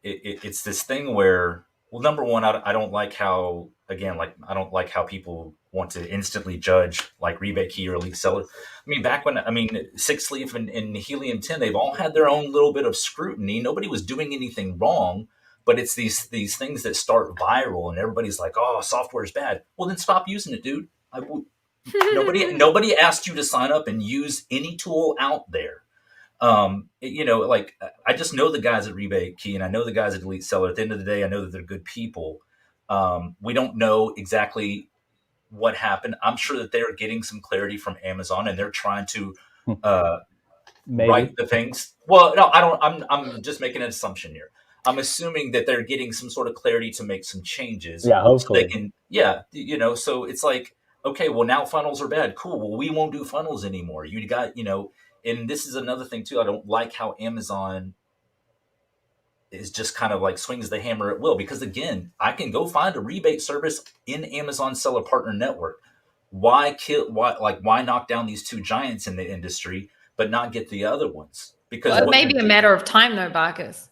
this thing where Well, number one, I don't like how, again, like I don't like how people want to instantly judge like Rebate Key or Elite Seller. I mean, back when, I mean, Six Leaf and Helium 10, they've all had their own little bit of scrutiny. Nobody was doing anything wrong, but it's these things that start viral and everybody's like, oh, software is bad. Well, then stop using it, dude. Nobody asked you to sign up and use any tool out there. You know, like I just know the guys at Rebate Key and I know the guys at Elite Seller. At the end of the day, I know that they're good people. We don't know exactly what happened. I'm sure that they're getting some clarity from Amazon and they're trying to write the things. Well, no, I don't. I'm just making an assumption here. I'm assuming that they're getting some sort of clarity to make some changes. Yeah, hopefully. So they can, yeah, you know, so it's like, okay, well, now funnels are bad. Cool. Well, we won't do funnels anymore. You got, you know, and this is another thing too. I don't like how Amazon is just kind of like swings the hammer at will, because again, I can go find a rebate service in Amazon Seller Partner Network. Why knock down these two giants in the industry, but not get the other ones? Because it may be a matter of time though, Barkus.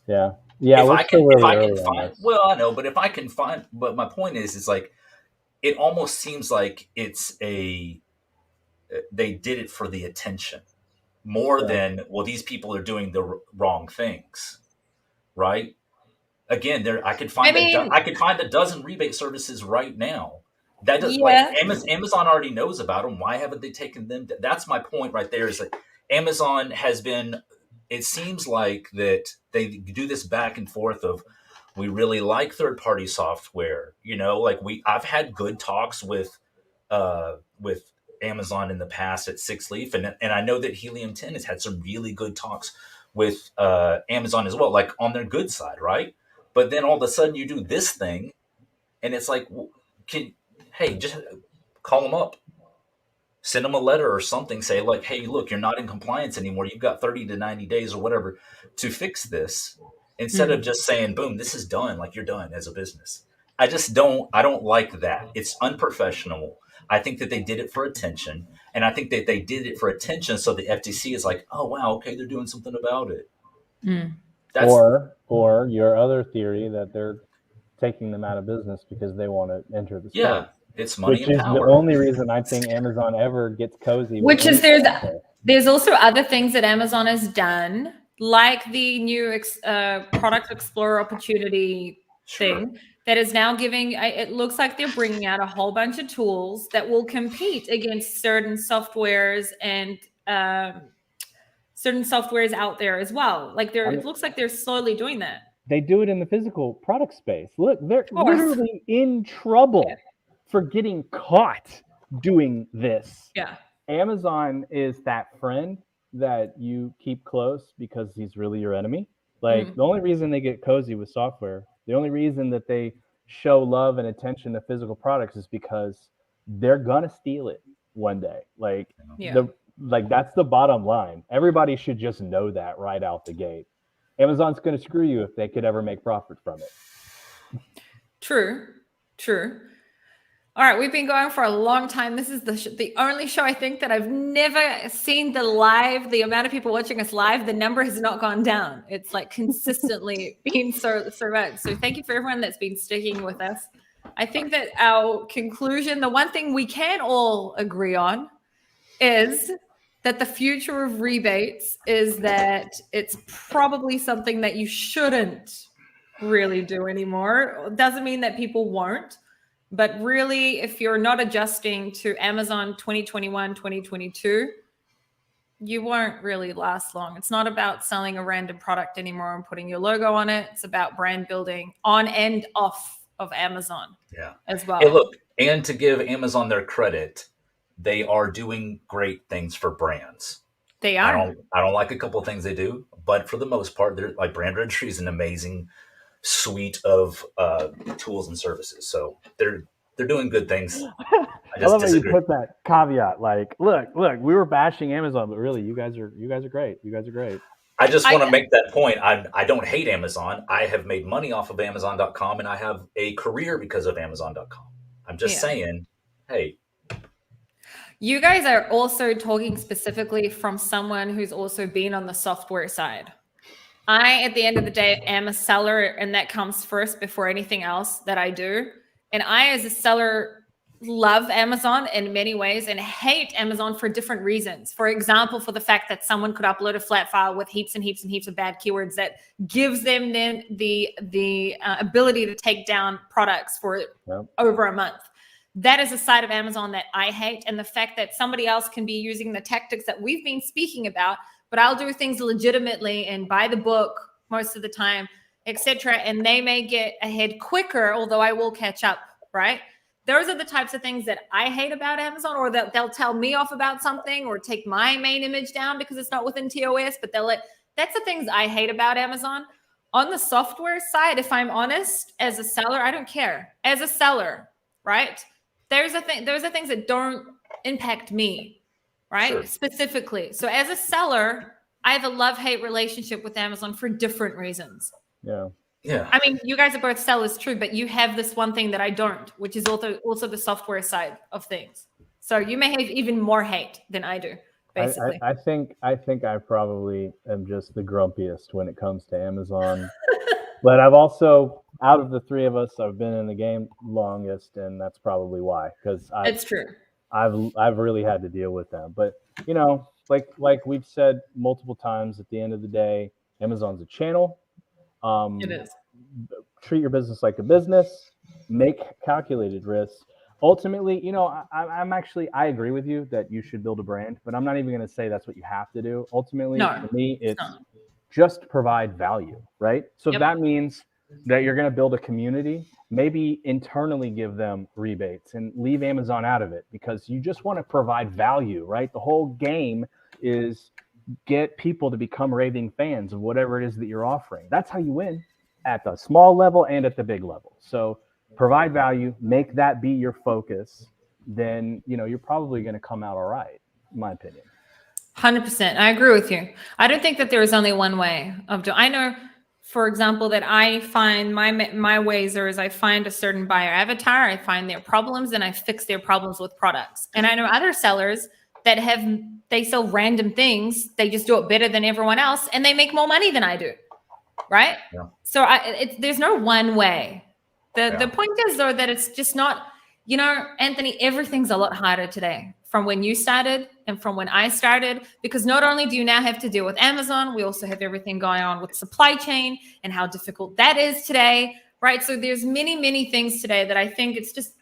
Yeah. If I can find, well, I know, but if I can find, but my point is like, it almost seems like they did it for the attention more than, well, these people are doing the wrong things, right? Again, I could find a dozen rebate services right now. That does, like Amazon already knows about them. Why haven't they taken them? That's my point right there. Is that Amazon has been. It seems like that they do this back and forth of, we really like third-party software. You know, like I've had good talks with Amazon in the past at Six Leaf, and I know that Helium 10 has had some really good talks with Amazon as well, like on their good side, right? But then all of a sudden you do this thing, and it's like, hey, just call them up, send them a letter or something, say like, hey, look, you're not in compliance anymore. You've got 30 to 90 days or whatever to fix this, instead of just saying, boom, this is done, like you're done as a business. I don't like that. It's unprofessional. I think that they did it for attention, and I think that they did it for attention so the FTC is like, oh, wow, okay, they're doing something about it. Or your other theory that they're taking them out of business because they want to enter the space. Yeah, it's money and power. Which is the only reason I think Amazon ever gets cozy. Which is there's also other things that Amazon has done, like the new product explorer opportunity thing that is now giving, it looks like they're bringing out a whole bunch of tools that will compete against certain softwares and certain softwares out there as well. Like it looks like they're slowly doing that. They do it in the physical product space. Look, they're literally in trouble for getting caught doing this. Yeah. Amazon is that friend that you keep close because he's really your enemy. Like the only reason they get cozy with software, the only reason that they show love and attention to physical products is because they're gonna steal it one day. Like that's the bottom line. Everybody should just know that right out the gate. Amazon's gonna screw you if they could ever make profit from it. True. All right, we've been going for a long time. This is the only show I think that I've never seen the amount of people watching us live, the number has not gone down. It's like consistently been so much. So thank you for everyone that's been sticking with us. I think that our conclusion, the one thing we can all agree on is that the future of rebates is that it's probably something that you shouldn't really do anymore. It doesn't mean that people won't. But really, if you're not adjusting to Amazon 2021, 2022, you won't really last long. It's not about selling a random product anymore and putting your logo on it. It's about brand building on and off of Amazon as well. Hey, look, and to give Amazon their credit, they are doing great things for brands. They are. I don't like a couple of things they do, but for the most part, they're like brand registry is an amazing suite of tools and services. So they're doing good things. I love how you put that caveat. Like, look, we were bashing Amazon, but really, you guys are great. You guys are great. I just want to make that point. I don't hate Amazon. I have made money off of Amazon.com, and I have a career because of Amazon.com. I'm just saying, hey. You guys are also talking specifically from someone who's also been on the software side. I, at the end of the day, am a seller, and that comes first before anything else that I do. And I, as a seller, love Amazon in many ways and hate Amazon for different reasons. For example, for the fact that someone could upload a flat file with heaps and heaps and heaps of bad keywords that gives them then the ability to take down products for over a month. That is a side of Amazon that I hate. And the fact that somebody else can be using the tactics that we've been speaking about, but I'll do things legitimately and buy the book most of the time, etc. And they may get ahead quicker, although I will catch up, right? Those are the types of things that I hate about Amazon, or that they'll tell me off about something or take my main image down because it's not within TOS, but that's the things I hate about Amazon. On the software side, if I'm honest, as a seller, I don't care. As a seller, right? Those are things that don't impact me, right? Sure. Specifically. So as a seller, I have a love-hate relationship with Amazon for different reasons. Yeah. Yeah. I mean, you guys are both sellers, true, but you have this one thing that I don't, which is also the software side of things. So you may have even more hate than I do, basically. I think I probably am just the grumpiest when it comes to Amazon. But I've also, out of the three of us, I've been in the game longest, and that's probably why. Because it's true. I've really had to deal with them. But you know, like we've said multiple times, at the end of the day, Amazon's a channel. It is. Treat your business like a business, make calculated risks. Ultimately, you know, I agree with you that you should build a brand, but I'm not even going to say that's what you have to do. Ultimately, for me, it's just provide value, right? So that means that you're going to build a community, maybe internally give them rebates and leave Amazon out of it because you just want to provide value, right? The whole game is get people to become raving fans of whatever it is that you're offering. That's how you win at the small level and at the big level. So provide value, make that be your focus. Then, you know, you're probably going to come out all right, in my opinion. 100%. I agree with you. I don't think that there is only one way of doing. I know, for example, that I find my ways are I find a certain buyer avatar, I find their problems, and I fix their problems with products. And I know other sellers that they sell random things. They just do it better than everyone else, and they make more money than I do, right? Yeah. So there's no one way. The point is, though, that it's just not, you know, Anthony, everything's a lot harder today from when you started and from when I started, because not only do you now have to deal with Amazon, we also have everything going on with supply chain and how difficult that is today, right? So there's many, many things today that I think it's just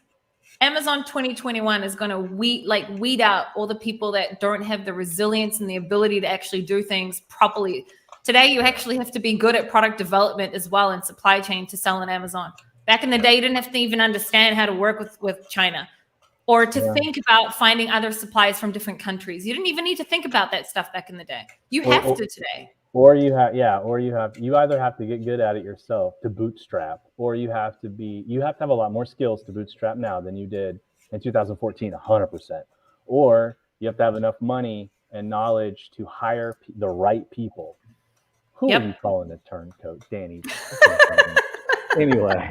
Amazon 2021 is going to weed out all the people that don't have the resilience and the ability to actually do things properly. Today, you actually have to be good at product development as well and supply chain to sell on Amazon. Back in the day, you didn't have to even understand how to work with China or to think about finding other supplies from different countries. You didn't even need to think about that stuff back in the day. You have to today. You either have to get good at it yourself to bootstrap, or you have to have a lot more skills to bootstrap now than you did in 2014, 100%. Or you have to have enough money and knowledge to hire the right people. Who are you calling a turncoat, Danny? Anyway.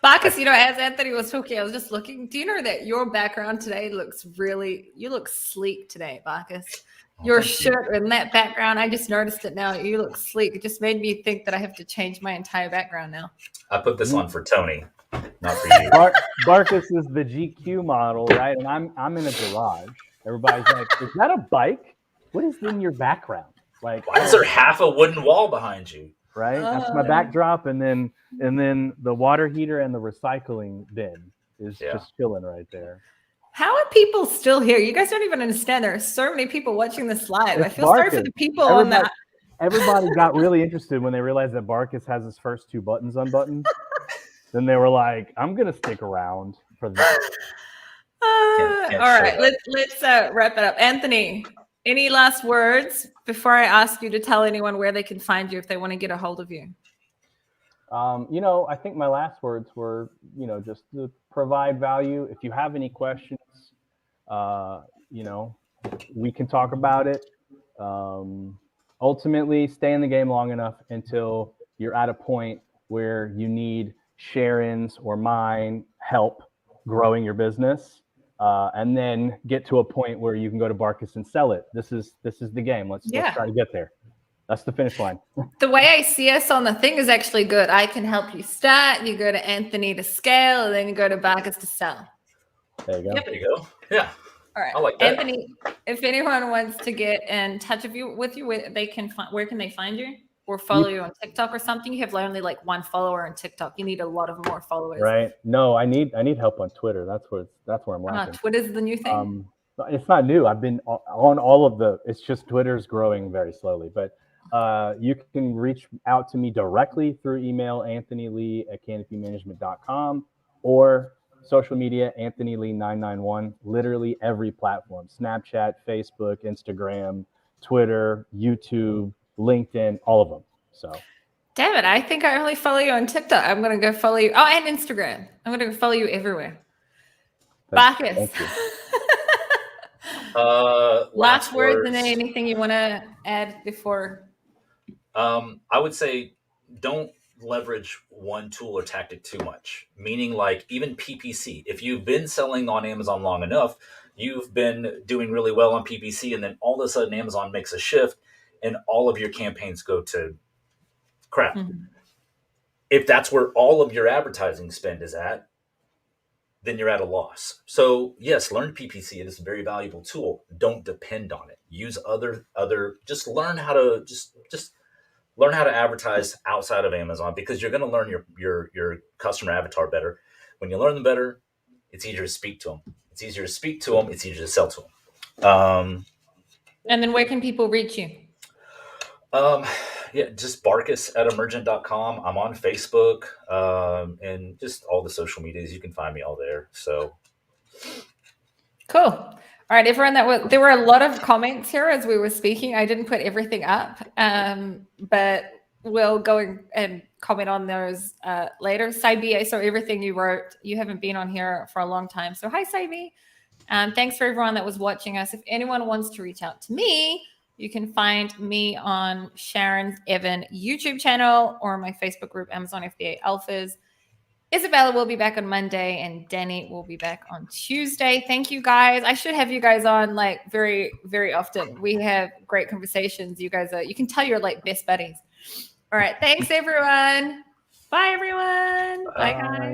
Bacchus, you know, as Anthony was talking, I was just looking. Do you know that your background today you look sleek today, Bacchus? Your shirt and that background, I just noticed it now. You look sleek. It just made me think that I have to change my entire background now. I put this on for Tony, not for you. Bacchus is the GQ model, right? And I'm in a garage. Everybody's like, is that a bike? What is in your background? Like, why is there half a wooden wall behind you? Right? That's my backdrop, and then the water heater and the recycling bin is just chilling right there. How are people still here? You guys don't even understand. There are so many people watching this live. I feel sorry for the people on that. Everybody got really interested when they realized that Bacchus has his first two buttons unbuttoned. Then they were like, I'm going to stick around for that. All right, let's wrap it up. Anthony, any last words before I ask you to tell anyone where they can find you if they want to get a hold of you? You know, I think my last words were, you know, just to provide value. If you have any questions, you know, we can talk about it. Ultimately, stay in the game long enough until you're at a point where you need Sharon's or mine help growing your business, and then get to a point where you can go to Bacchus and sell it. This is the game. Let's try to get there. That's the finish line. The way I see us on the thing is actually good. I can help you start. You go to Anthony to scale, and then you go to Vargas to sell. There you go. Yep. There you go. Yeah. All right. I like that. Anthony, if anyone wants to get in touch with you, they can find, where can they find you? Or follow you on TikTok or something? You have only like 1 follower on TikTok. You need a lot of more followers. Right. No, I need help on Twitter. That's where I'm lacking. Twitter's the new thing. It's not new. I've been on all of the. It's just Twitter's growing very slowly. But you can reach out to me directly through email, anthonylee@canopymanagement.com, or social media, AnthonyLee991. Literally every platform: Snapchat, Facebook, Instagram, Twitter, YouTube, LinkedIn, all of them. So, damn it! I think I only follow you on TikTok. I'm gonna go follow you. Oh, and Instagram. I'm gonna go follow you everywhere. Bacchus. Last words, and then anything you want to add before? I would say don't leverage one tool or tactic too much. Meaning, like even PPC. If you've been selling on Amazon long enough, you've been doing really well on PPC, and then all of a sudden Amazon makes a shift, and all of your campaigns go to crap. Mm-hmm. If that's where all of your advertising spend is at, then you're at a loss. So yes, learn PPC. It is a very valuable tool. Don't depend on it. Use other. Just learn how to just learn how to advertise outside of Amazon, because you're going to learn your customer avatar better. When you learn them better, it's easier to speak to them. It's easier to speak to them. It's easier to sell to them. And then where can people reach you? Yeah, just 𝗪𝗢𝗢𝗗𝗏.com. I'm on Facebook, and just all the social medias. You can find me all there. So cool. All right, everyone. There were a lot of comments here as we were speaking. I didn't put everything up, but we'll go and comment on those later. 𝗖𝗢𝗄𝗏, I saw everything you wrote. You haven't been on here for a long time, so hi 𝗖𝗢𝗄𝗏. Thanks for everyone that was watching us. If anyone wants to reach out to me, you can find me on Sharon Evan YouTube channel or my Facebook group, Amazon FBA Alphas. Isabella will be back on Monday, and Danny will be back on Tuesday. Thank you, guys. I should have you guys on like very, very often. We have great conversations. You guys you can tell you're like best buddies. All right. Thanks, everyone. Bye, everyone. Bye guys.